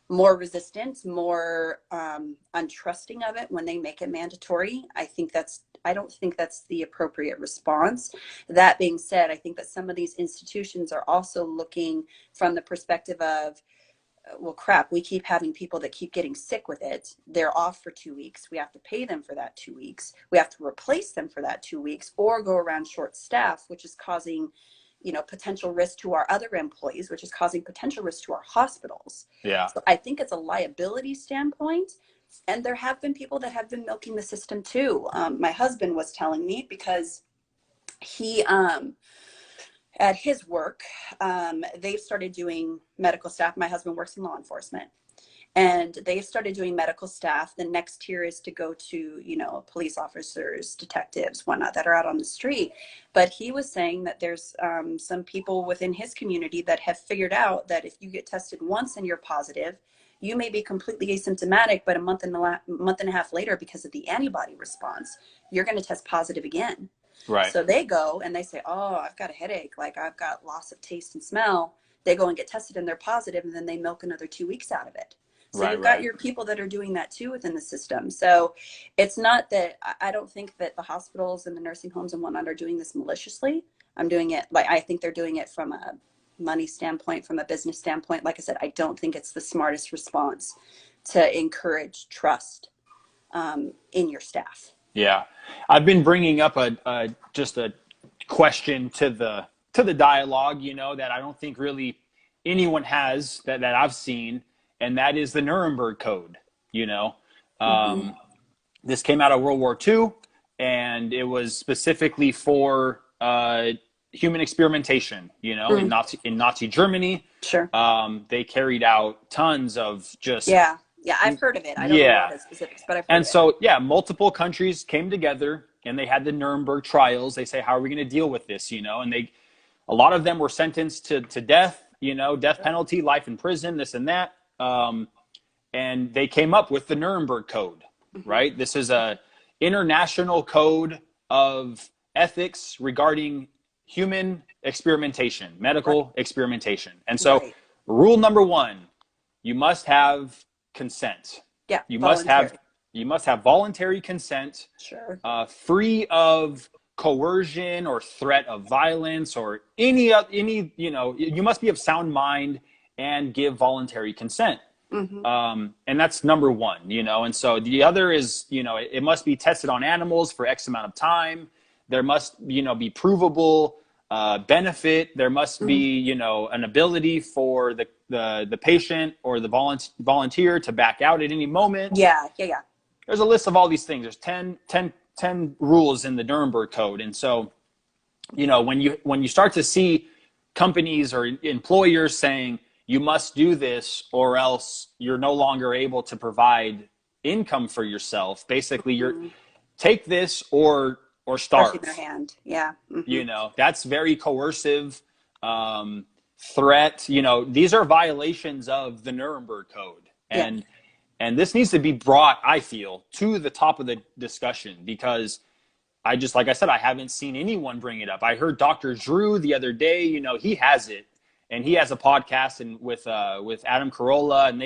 Speaker 2: more resistant, more untrusting of it when they make it mandatory. I don't think that's the appropriate response. That being said, I think that some of these institutions are also looking from the perspective of, well, crap, we keep having people that keep getting sick with it. They're off for 2 weeks. We have to pay them for that 2 weeks. We have to replace them for that 2 weeks or go around short staff, which is causing, potential risk to our other employees, which is causing potential risk to our hospitals.
Speaker 1: Yeah.
Speaker 2: So I think it's a liability standpoint. And there have been people that have been milking the system too. My husband was telling me because he, at his work, they've started doing medical staff. My husband works in law enforcement, and they've started doing medical staff. The next tier is to go to, police officers, detectives, whatnot, that are out on the street. But he was saying that there's some people within his community that have figured out that if you get tested once and you're positive, you may be completely asymptomatic, but a month and a half later, because of the antibody response, you're going to test positive again.
Speaker 1: Right.
Speaker 2: So they go and they say, oh, I've got a headache, like I've got loss of taste and smell. They go and get tested and they're positive, and then they milk another 2 weeks out of it. So
Speaker 1: Right.
Speaker 2: you've got
Speaker 1: Right.
Speaker 2: your people that are doing that too within the system. So it's not that, I don't think that the hospitals and the nursing homes and whatnot are doing this maliciously. I think they're doing it from a money standpoint, from a business standpoint. Like I said, I don't think it's the smartest response to encourage trust in your staff.
Speaker 1: Yeah. I've been bringing up just a question to the dialogue, that I don't think really anyone has that I've seen, and that is the Nuremberg Code. You know,
Speaker 2: Mm-hmm.
Speaker 1: this came out of World War II, and it was specifically for human experimentation. In
Speaker 2: Mm,
Speaker 1: Nazi Germany,
Speaker 2: sure.
Speaker 1: they carried out tons of just
Speaker 2: Yeah. Yeah. I've heard of it. I don't know a lot
Speaker 1: yeah.
Speaker 2: of specifics, but I've heard
Speaker 1: And
Speaker 2: of it.
Speaker 1: so, yeah, multiple countries came together and they had the Nuremberg trials. They say, how are we going to deal with this? And a lot of them were sentenced to death, death
Speaker 2: Sure.
Speaker 1: penalty, life in prison, this and that. And they came up with the Nuremberg Code,
Speaker 2: Mm-hmm.
Speaker 1: right? This is a international code of ethics regarding human experimentation,
Speaker 2: Right.
Speaker 1: medical experimentation. And so,
Speaker 2: Right.
Speaker 1: rule number one, you must have consent.
Speaker 2: Yeah.
Speaker 1: You must have
Speaker 2: Voluntary.
Speaker 1: you must have voluntary consent,
Speaker 2: Sure.
Speaker 1: free of coercion or threat of violence or any. You must be of sound mind and give voluntary consent.
Speaker 2: Mm-hmm.
Speaker 1: And that's number one. And so the other is, it must be tested on animals for X amount of time. There must, be provable benefit. There must
Speaker 2: Mm-hmm.
Speaker 1: be, an ability for the patient or the volunteer to back out at any moment.
Speaker 2: Yeah. Yeah. Yeah.
Speaker 1: There's a list of all these things. There's 10 rules in the Nuremberg Code. And so, when you start to see companies or employers saying you must do this or else you're no longer able to provide income for yourself, basically you're
Speaker 2: Mm-hmm.
Speaker 1: take this or
Speaker 2: Crushing their
Speaker 1: starve.
Speaker 2: hand. Yeah. Mm-hmm.
Speaker 1: That's very coercive threat. These are violations of the Nuremberg Code.
Speaker 2: Yeah.
Speaker 1: And this needs to be brought, I feel, to the top of the discussion because like I said, I haven't seen anyone bring it up. I heard Dr. Drew the other day, he has it and he has a podcast and with Adam Carolla, and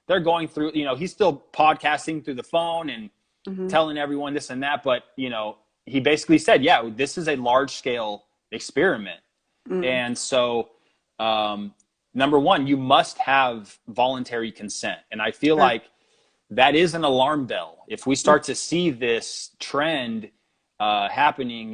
Speaker 1: they're going through, he's still podcasting through the phone and
Speaker 2: Mm-hmm.
Speaker 1: telling everyone this and that. But, he basically said, yeah, this is a large scale experiment.
Speaker 2: Mm.
Speaker 1: And so, number one, you must have voluntary consent. And I feel
Speaker 2: Sure.
Speaker 1: like that is an alarm bell. If we start to see this trend happening,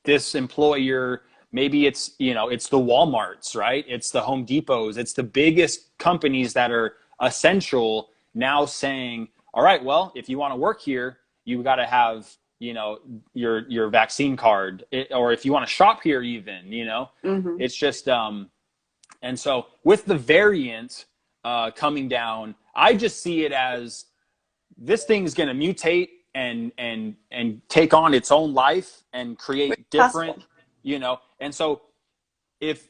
Speaker 1: this employer, maybe it's the Walmarts, right? It's the Home Depots, it's the biggest companies that are essential now saying, all right, well, if you want to work here, you got to have, your vaccine card, or if you want to shop here, even,
Speaker 2: Mm-hmm.
Speaker 1: it's just, and so with the variant coming down, I just see it as this thing is going to mutate and take on its own life and
Speaker 2: It's
Speaker 1: create different,
Speaker 2: possible.
Speaker 1: And so if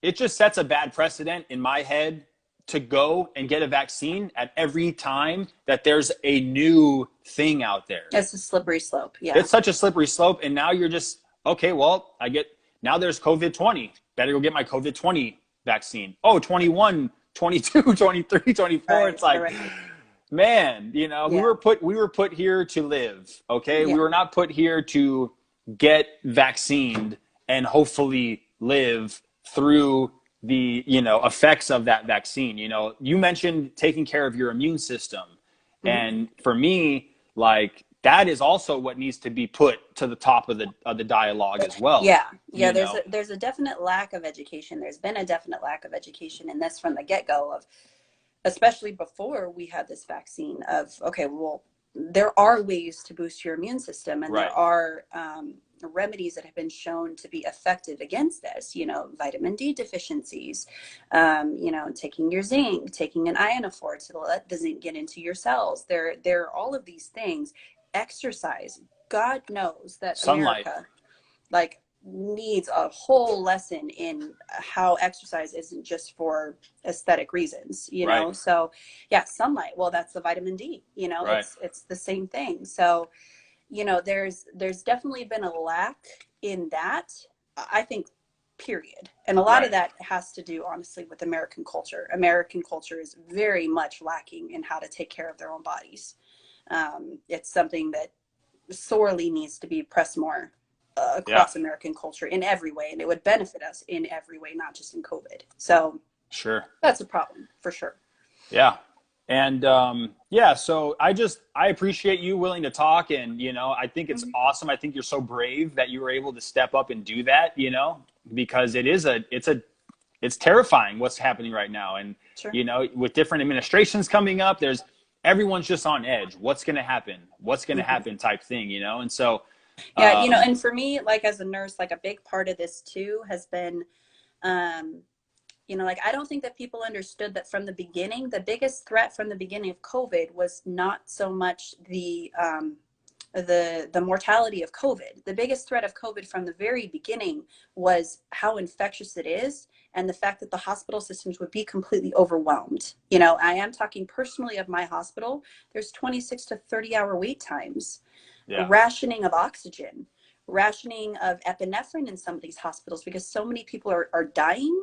Speaker 1: it just sets a bad precedent in my head to go and get a vaccine at every time that there's a new thing out there.
Speaker 2: It's a slippery slope. Yeah.
Speaker 1: It's such a slippery slope. And now you're just, okay, well, now there's COVID 20. Better go get my COVID 20 vaccine. Oh, 21, 22, 23, 24.
Speaker 2: Right.
Speaker 1: It's like,
Speaker 2: Right.
Speaker 1: man, we
Speaker 2: Yeah.
Speaker 1: were put here to live. Okay. We
Speaker 2: Yeah.
Speaker 1: were not put here to get vaccinated and hopefully live through the, effects of that vaccine. You mentioned taking care of your immune system.
Speaker 2: Mm-hmm.
Speaker 1: And for me, like, that is also what needs to be put to the top of the dialogue as well.
Speaker 2: Yeah. Yeah.
Speaker 1: You
Speaker 2: There's
Speaker 1: know,
Speaker 2: a there's a definite lack of education. There's been a definite lack of education in this from the get-go of, especially before we had this vaccine, of, okay, well, there are ways to boost your immune system, and there
Speaker 1: right,
Speaker 2: are remedies that have been shown to be effective against this, vitamin D deficiencies, taking your zinc, taking an ionophore to let the zinc get into your cells. There are all of these things. Exercise. God knows that
Speaker 1: sunlight,
Speaker 2: America, like, needs a whole lesson in how exercise isn't just for aesthetic reasons,
Speaker 1: right,
Speaker 2: so yeah, sunlight, well, that's the vitamin D,
Speaker 1: right,
Speaker 2: it's the same thing. So there's definitely been a lack in that, I think, period. And a lot of
Speaker 1: right.
Speaker 2: that has to do, honestly, with American culture is very much lacking in how to take care of their own bodies. It's something that sorely needs to be pressed more
Speaker 1: Yeah,
Speaker 2: across American culture in every way, and it would benefit us in every way, not just in COVID. So
Speaker 1: sure.
Speaker 2: that's a problem for sure.
Speaker 1: Yeah. And yeah, so I appreciate you willing to talk, and I think it's
Speaker 2: Mm-hmm.
Speaker 1: awesome. I think you're so brave that you were able to step up and do that, because it's terrifying what's happening right now. And
Speaker 2: Sure.
Speaker 1: with different administrations coming up, everyone's just on edge. What's going to happen? What's going to
Speaker 2: Mm-hmm.
Speaker 1: happen type thing, and so
Speaker 2: Yeah,
Speaker 1: um
Speaker 2: and for me, like, as a nurse, like, a big part of this too has been, um, like, I don't think that people understood that from the beginning. The biggest threat from the beginning of COVID was not so much the mortality of COVID. The biggest threat of COVID from the very beginning was how infectious it is, and the fact that the hospital systems would be completely overwhelmed. I am talking personally of my hospital. There's 26 to 30-hour wait times,
Speaker 1: yeah,
Speaker 2: rationing of oxygen, rationing of epinephrine in some of these hospitals, because so many people are dying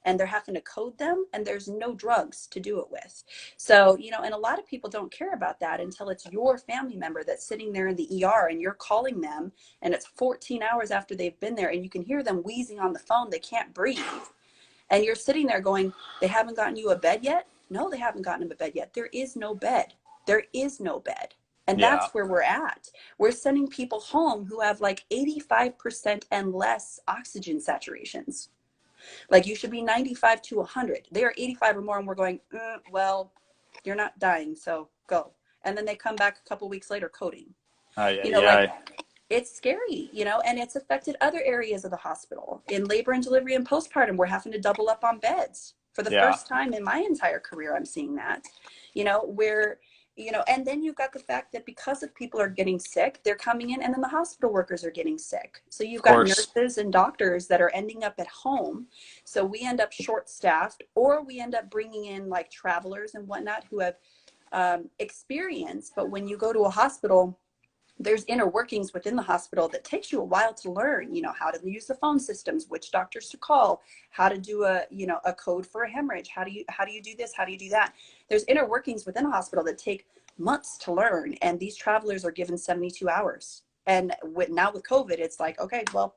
Speaker 2: and they're having to code them, and there's no drugs to do it with. So, and a lot of people don't care about that until it's your family member that's sitting there in the ER, and you're calling them, and it's 14 hours after they've been there, and you can hear them wheezing on the phone. They can't breathe. And you're sitting there going, they haven't gotten you a bed yet? No, they haven't gotten him a bed yet. There is no bed. There is no bed. And
Speaker 1: yeah,
Speaker 2: that's where we're at. We're sending people home who have like 85% and less oxygen saturations. Like, you should be 95 to 100. They are 85 or more, and we're going, well, you're not dying, so go. And then they come back a couple weeks later coding. Like,
Speaker 1: yeah,
Speaker 2: it's scary, and it's affected other areas of the hospital. In labor and delivery and postpartum, we're having to double up on beds. For the
Speaker 1: yeah,
Speaker 2: first time in my entire career, I'm seeing that, where, and then you've got the fact that because of people are getting sick, they're coming in, and then the hospital workers are getting sick. So you've
Speaker 1: of
Speaker 2: got
Speaker 1: course,
Speaker 2: nurses and doctors that are ending up at home. So we end up short staffed, or we end up bringing in like travelers and whatnot who have experience. But when you go to a hospital, there's inner workings within the hospital that takes you a while to learn, how to use the phone systems, which doctors to call, how to do a code for a hemorrhage, how do you do this, how do you do that. There's inner workings within a hospital that take months to learn, and these travelers are given 72 hours. And now with COVID, it's like, okay, well,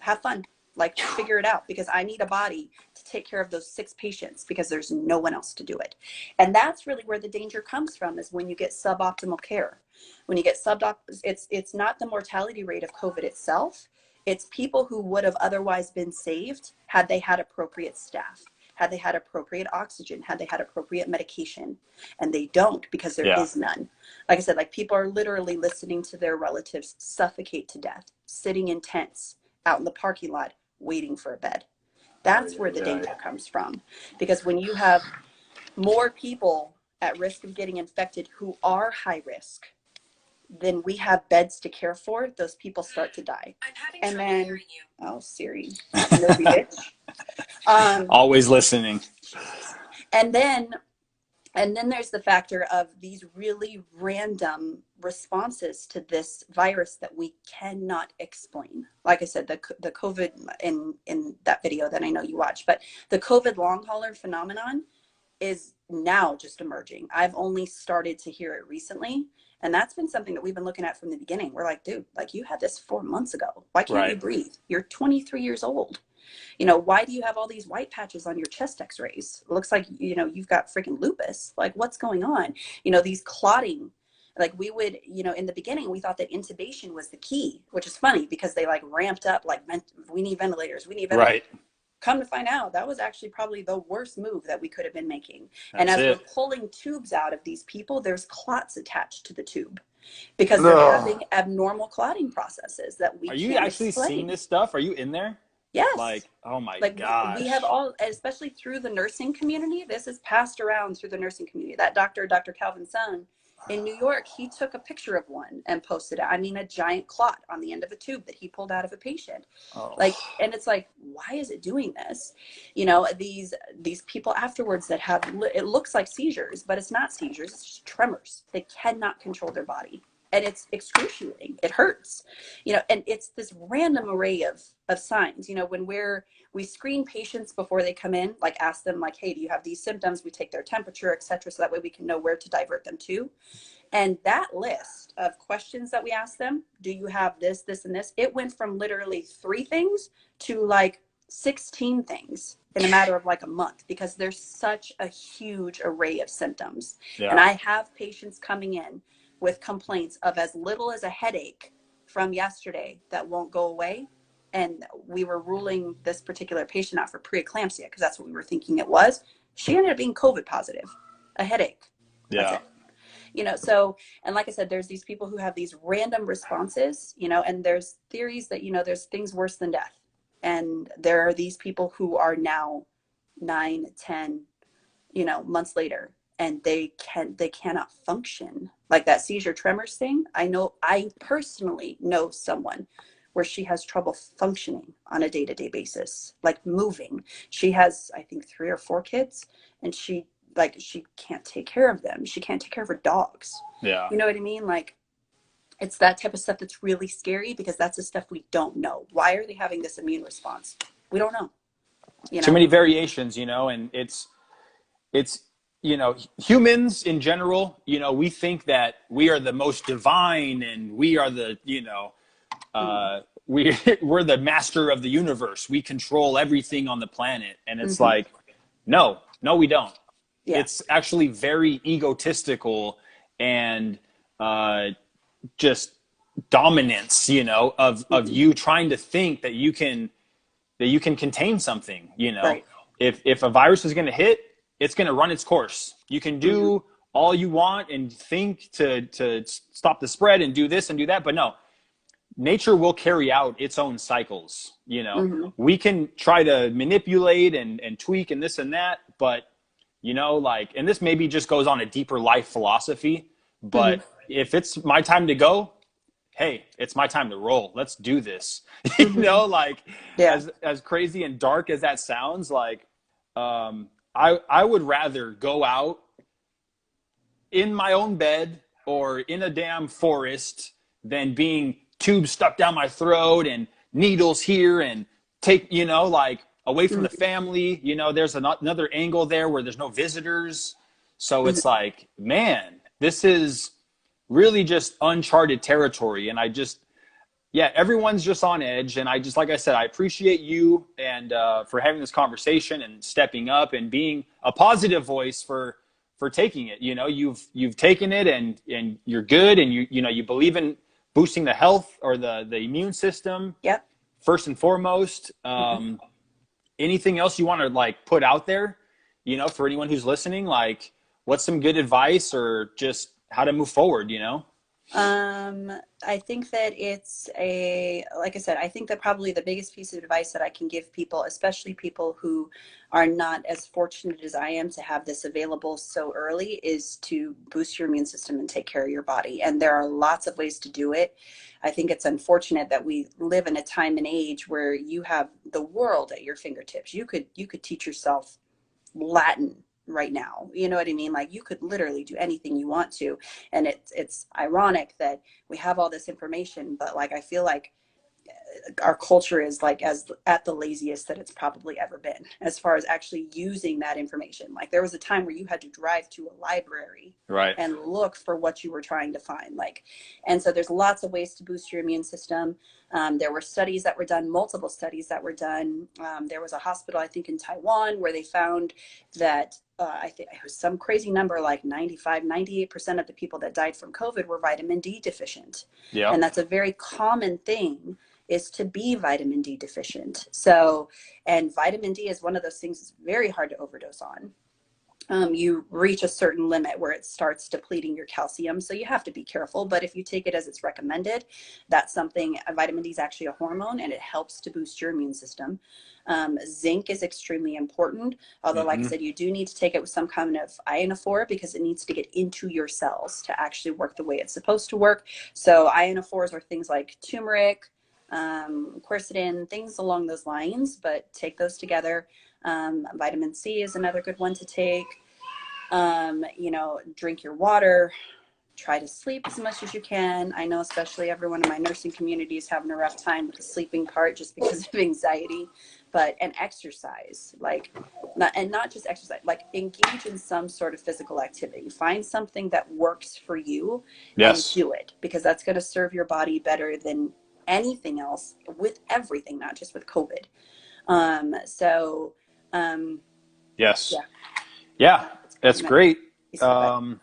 Speaker 2: have fun, like figure it out, because I need a body to take care of those 6 patients because there's no one else to do it. And that's really where the danger comes from, is when you get suboptimal care. When you get suboptimal, it's not the mortality rate of COVID itself. It's people who would have otherwise been saved had they had appropriate staff, had they had appropriate oxygen, had they had appropriate medication, and they don't, because there
Speaker 1: Yeah.
Speaker 2: is none. Like I said, like people are literally listening to their relatives suffocate to death, sitting in tents out in the parking lot, waiting for a bed. That's where the danger comes from. Because when you have more people at risk of getting infected who are high risk, then we have beds to care for, those people start to die. And then, oh, Siri, nosy bitch.
Speaker 1: Always listening.
Speaker 2: And then there's the factor of these really random responses to this virus that we cannot explain. Like I said, the COVID in that video that I know you watched, but the COVID long hauler phenomenon is now just emerging. I've only started to hear it recently. And that's been something that we've been looking at from the beginning. We're like, dude, like you had this 4 months ago. Why can't you breathe? You're 23 years old. Why do you have all these white patches on your chest x-rays? It looks like, you've got freaking lupus. Like, what's going on? These clotting, like we would, in the beginning, we thought that intubation was the key, which is funny because they like ramped up, like, we need ventilators, we need ventilators.
Speaker 1: Right.
Speaker 2: Come to find out, that was actually probably the worst move that we could have been making. And as we're pulling tubes out of these people, there's clots attached to the tube because they're having abnormal clotting processes that we can't explain.
Speaker 1: Are you actually seeing this stuff? Are you in there?
Speaker 2: Yes.
Speaker 1: Like, oh my
Speaker 2: like
Speaker 1: gosh.
Speaker 2: we have all, especially through the nursing community, this is passed around through the nursing community. That Dr. Calvin Sun in New York, he took a picture of one and posted it. I mean, a giant clot on the end of a tube that he pulled out of a patient. And it's like, why is it doing this? These people afterwards that have, it looks like seizures, but it's not seizures, it's just tremors. They cannot control their body. And it's excruciating. It hurts, and it's this random array of signs. When we screen patients before they come in, like ask them like, hey, do you have these symptoms? We take their temperature, etc. So that way we can know where to divert them to. And that list of questions that we ask them, do you have this, this, and this? It went from literally 3 things to like 16 things in a matter of like a month, because there's such a huge array of symptoms. Yeah. And I have patients coming in with complaints of as little as a headache from yesterday that won't go away. And we were ruling this particular patient out for preeclampsia because that's what we were thinking it was. She ended up being COVID positive, a headache.
Speaker 1: Yeah.
Speaker 2: So, and like I said, there's these people who have these random responses, and there's theories that, there's things worse than death. And there are these people who are now 9, 10, months later, and they cannot function. Like that seizure tremors thing. I personally know someone where she has trouble functioning on a day-to-day basis, like moving. She has, I think, 3 or 4 kids, and she can't take care of them. She can't take care of her dogs.
Speaker 1: Yeah.
Speaker 2: You know what I mean? Like, it's that type of stuff that's really scary, because that's the stuff we don't know. Why are they having this immune response? We don't know.
Speaker 1: Too many variations, and it's humans in general, we think that we are the most divine and we are the, we're the master of the universe. We control everything on the planet. And it's like, no, we don't. Yeah. It's actually very egotistical and just dominance, of you trying to think that you can contain something, Right. If a virus is going to hit, it's going to run its course. You can do all you want and think to stop the spread and do this and do that, but no, nature will carry out its own cycles. We can try to manipulate and tweak and this and that, but and this maybe just goes on a deeper life philosophy, but if it's my time to go, hey, it's my time to roll. Let's do this. As crazy and dark as that sounds, like, I would rather go out in my own bed or in a damn forest than being tubes stuck down my throat and needles here and take, like away from the
Speaker 2: Mhm.
Speaker 1: family. There's another angle there where there's no visitors. So it's
Speaker 2: Mhm.
Speaker 1: like, man, this is really just uncharted territory. And yeah, everyone's just on edge. And like I said, I appreciate you and for having this conversation and stepping up and being a positive voice for taking it. You've taken it and you're good, and you believe in boosting the health or the immune system
Speaker 2: Yep.
Speaker 1: first and foremost.
Speaker 2: Mhm.
Speaker 1: Anything else you want to like put out there, for anyone who's listening, like what's some good advice or just how to move forward?
Speaker 2: Um, I think that like I said, I think that probably the biggest piece of advice that I can give people, especially people who are not as fortunate as I am to have this available so early, is to boost your immune system and take care of your body. And there are lots of ways to do it. I think it's unfortunate that we live in a time and age where you have the world at your fingertips. You could teach yourself Latin right now. You know what I mean? Like you could literally do anything you want to. And it's ironic that we have all this information, but like I feel like our culture is like as at the laziest that it's probably ever been as far as actually using that information. Like there was a time where you had to drive to a library
Speaker 1: Right.
Speaker 2: and look for what you were trying to find. And so there's lots of ways to boost your immune system. There were studies that were done, multiple studies that were done. There was a hospital, I think in Taiwan, where they found that I think it was some crazy number, like 95, 98% of the people that died from COVID were vitamin D deficient.
Speaker 1: Yeah.
Speaker 2: And that's a very common thing, is to be vitamin D deficient. So, and vitamin D is one of those things that's very hard to overdose on. You reach a certain limit where it starts depleting your calcium. So you have to be careful. But if you take it as it's recommended, that's something, vitamin D is actually a hormone and it helps to boost your immune system. Zinc is extremely important. Although, like I
Speaker 1: Mm-hmm.
Speaker 2: said, you do need to take it with some kind of ionophore because it needs to get into your cells to actually work the way it's supposed to work. So ionophores are things like turmeric, quercetin, things along those lines, but take those together. Vitamin C is another good one to take. Drink your water, try to sleep as much as you can. I know especially everyone in my nursing community is having a rough time with the sleeping part just because of anxiety, and exercise, not just exercise, like engage in some sort of physical activity. Find something that works for you and
Speaker 1: Yes.
Speaker 2: do it, because that's going to serve your body better than anything else with everything, not just with COVID. So,
Speaker 1: Yes.
Speaker 2: yeah,
Speaker 1: Yeah.
Speaker 2: it's pretty
Speaker 1: That's
Speaker 2: much
Speaker 1: great.
Speaker 2: a piece of advice.
Speaker 1: Um,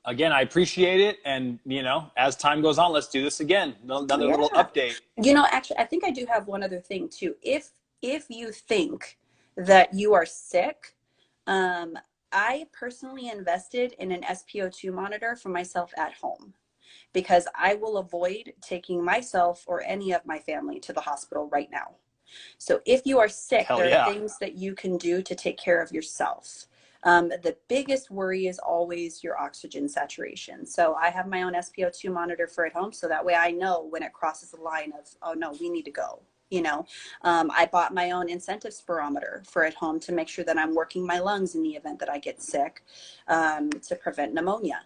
Speaker 1: Again, I appreciate it. And, as time goes on, let's do this again. Another little
Speaker 2: Yeah.
Speaker 1: update.
Speaker 2: Actually, I think I do have one other thing too. If you think that you are sick, um, I personally invested in an SpO2 monitor for myself at home because I will avoid taking myself or any of my family to the hospital right now. So if you are sick,
Speaker 1: Hell
Speaker 2: there are
Speaker 1: yeah.
Speaker 2: things that you can do to take care of yourself. The biggest worry is always your oxygen saturation. So I have my own SpO2 monitor for at home. So that way I know when it crosses the line of, oh no, we need to go. I bought my own incentive spirometer for at home to make sure that I'm working my lungs in the event that I get sick, to prevent pneumonia.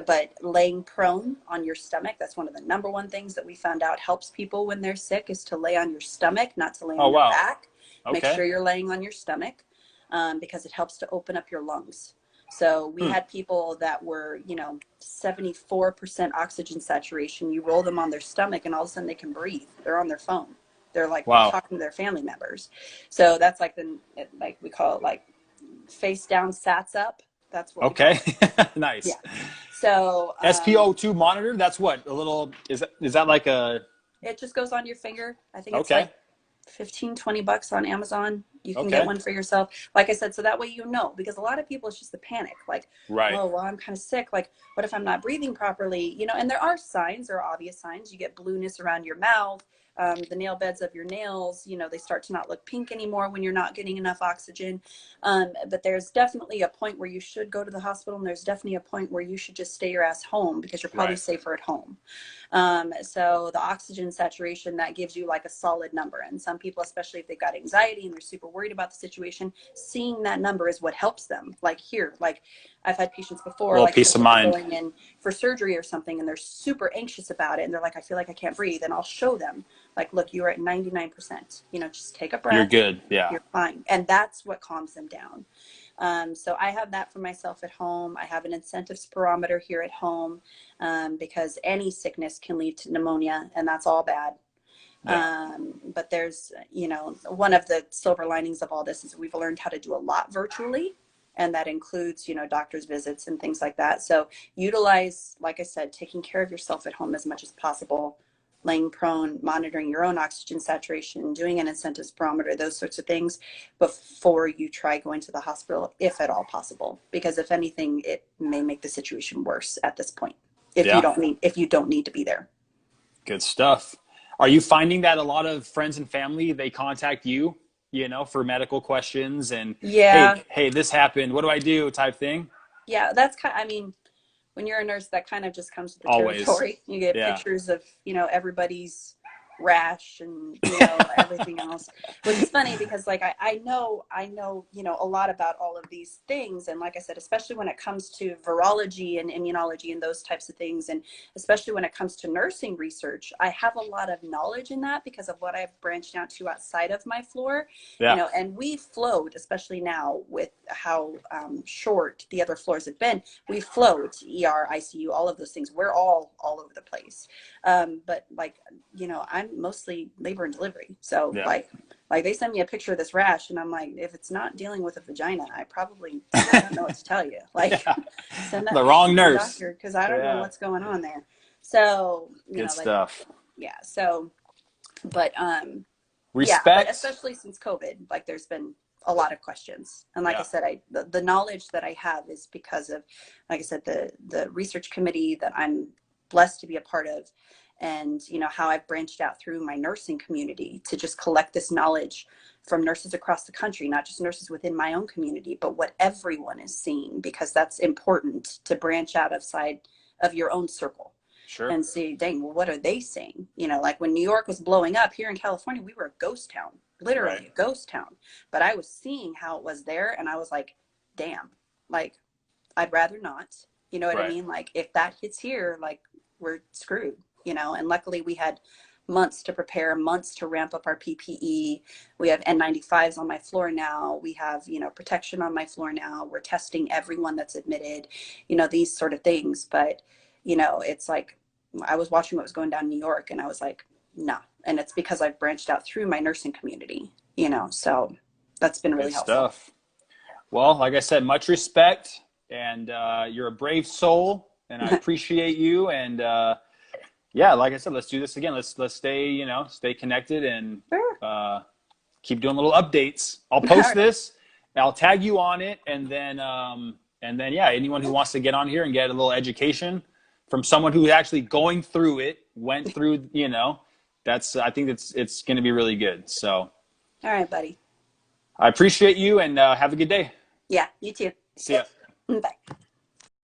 Speaker 2: But laying prone on your stomach, that's one of the number one things that we found out helps people when they're sick, is to lay on your stomach, not to lay
Speaker 1: Oh,
Speaker 2: on your
Speaker 1: wow.
Speaker 2: back. Make
Speaker 1: Okay.
Speaker 2: sure you're laying on your stomach, because it helps to open up your lungs. So we
Speaker 1: Hmm.
Speaker 2: had people that were, 74% oxygen saturation. You roll them on their stomach and all of a sudden they can breathe. They're on their phone. They're like
Speaker 1: Wow.
Speaker 2: talking to their family members. So that's like we call it like face down, sats up. That's what we call
Speaker 1: Okay.
Speaker 2: it.
Speaker 1: Nice.
Speaker 2: Yeah. So
Speaker 1: SPO2 monitor. That's what a little is that like a
Speaker 2: it just goes on your finger. I think it's
Speaker 1: okay.
Speaker 2: like 15-20 bucks on Amazon. You can get
Speaker 1: Okay.
Speaker 2: one for yourself. Like I said, so that way because a lot of people, it's just the panic. Like,
Speaker 1: Right.
Speaker 2: oh, well, I'm kind of sick. Like, what if I'm not breathing properly? And there are signs, there are obvious signs. You get blueness around your mouth. The nail beds of your nails, they start to not look pink anymore when you're not getting enough oxygen. But there's definitely a point where you should go to the hospital, and there's definitely a point where you should just stay your ass home because you're probably
Speaker 1: Right.
Speaker 2: safer at home. So the oxygen saturation, that gives you like a solid number. And some people, especially if they've got anxiety and they're super worried about the situation, seeing that number is what helps them. Like here, like I've had patients
Speaker 1: A
Speaker 2: before,
Speaker 1: little
Speaker 2: like
Speaker 1: peace of
Speaker 2: especially if they're
Speaker 1: mind.
Speaker 2: going in for surgery or something and they're super anxious about it and they're like, I feel like I can't breathe. And I'll show them, like, look, you're at 99%. You know, just take a
Speaker 1: You're
Speaker 2: breath.
Speaker 1: good. Yeah.
Speaker 2: You're fine. And that's what calms them down. So I have that for myself at home. I have an incentive spirometer here at home, because any sickness can lead to pneumonia, and that's all bad.
Speaker 1: Yeah.
Speaker 2: But there's, one of the silver linings of all this is we've learned how to do a lot virtually. And that includes, doctor's visits and things like that. So utilize, like I said, taking care of yourself at home as much as possible, laying prone, monitoring your own oxygen saturation, doing an incentive spirometer, those sorts of things before you try going to the hospital, if at all possible. Because if anything, it may make the situation worse at this point
Speaker 1: Yeah.
Speaker 2: if you don't need to be there.
Speaker 1: Good stuff. Are you finding that a lot of friends and family, they contact you, for medical questions and, hey,
Speaker 2: Yeah.
Speaker 1: hey, this happened. What do I do? Type thing?
Speaker 2: Yeah. That's kind of, I mean, when you're a nurse, that kind of just comes with the
Speaker 1: Always.
Speaker 2: territory. You get
Speaker 1: Yeah.
Speaker 2: pictures of, everybody's rash and, everything else, which is funny because like, I know, a lot about all of these things. And like I said, especially when it comes to virology and immunology and those types of things, and especially when it comes to nursing research, I have a lot of knowledge in that because of what I've branched out to outside of my floor,
Speaker 1: Yeah.
Speaker 2: and we flowed, especially now with how short the other floors have been. We flowed ER, ICU, all of those things. We're all over the place. But like, I'm mostly labor and delivery. So
Speaker 1: Yeah.
Speaker 2: like they send me a picture of this rash and I'm like, if it's not dealing with a vagina, I don't know what to tell you. Like
Speaker 1: Yeah.
Speaker 2: send that
Speaker 1: The
Speaker 2: patient
Speaker 1: wrong
Speaker 2: to the
Speaker 1: nurse.
Speaker 2: doctor because I don't know
Speaker 1: Yeah.
Speaker 2: what's going on there. So,
Speaker 1: Good
Speaker 2: like,
Speaker 1: stuff.
Speaker 2: yeah. So, but, yeah, but
Speaker 1: Respect.
Speaker 2: especially since COVID, like there's been a lot of questions. And like I
Speaker 1: Yeah.
Speaker 2: said, the knowledge that I have is because of, like I said, the research committee that I'm blessed to be a part of, and how I've branched out through my nursing community to just collect this knowledge from nurses across the country, not just nurses within my own community, but what everyone is seeing, because that's important to branch out outside of your own circle
Speaker 1: Sure.
Speaker 2: and see, dang, well, what are they saying? Like when New York was blowing up here in California, we were a ghost town,
Speaker 1: Right.
Speaker 2: literally a ghost town. But I was seeing how it was there, and I was like, damn, like I'd rather not. You know what I
Speaker 1: Right.
Speaker 2: mean? Like if that hits here, like we're screwed. And luckily we had months to prepare, months to ramp up our PPE. We have N95s on my floor now. We have, protection on my floor now. We're testing everyone that's admitted, these sort of things. But, it's like I was watching what was going down in New York and I was like, nah. And it's because I've branched out through my nursing community, so that's been really
Speaker 1: Good
Speaker 2: helpful.
Speaker 1: stuff. Well, like I said, much respect, and you're a brave soul, and I appreciate you. And yeah, like I said, let's do this again. Let's stay, stay connected and
Speaker 2: Sure.
Speaker 1: uh, keep doing little updates. I'll
Speaker 2: All
Speaker 1: post
Speaker 2: right.
Speaker 1: this. I'll tag you on it, and then yeah, anyone who wants to get on here and get a little education from someone who's actually going through it, went through, that's I think it's going to be really good. So
Speaker 2: All right, buddy.
Speaker 1: I appreciate you, and have a good day.
Speaker 2: Yeah, you too.
Speaker 1: See ya.
Speaker 2: Bye.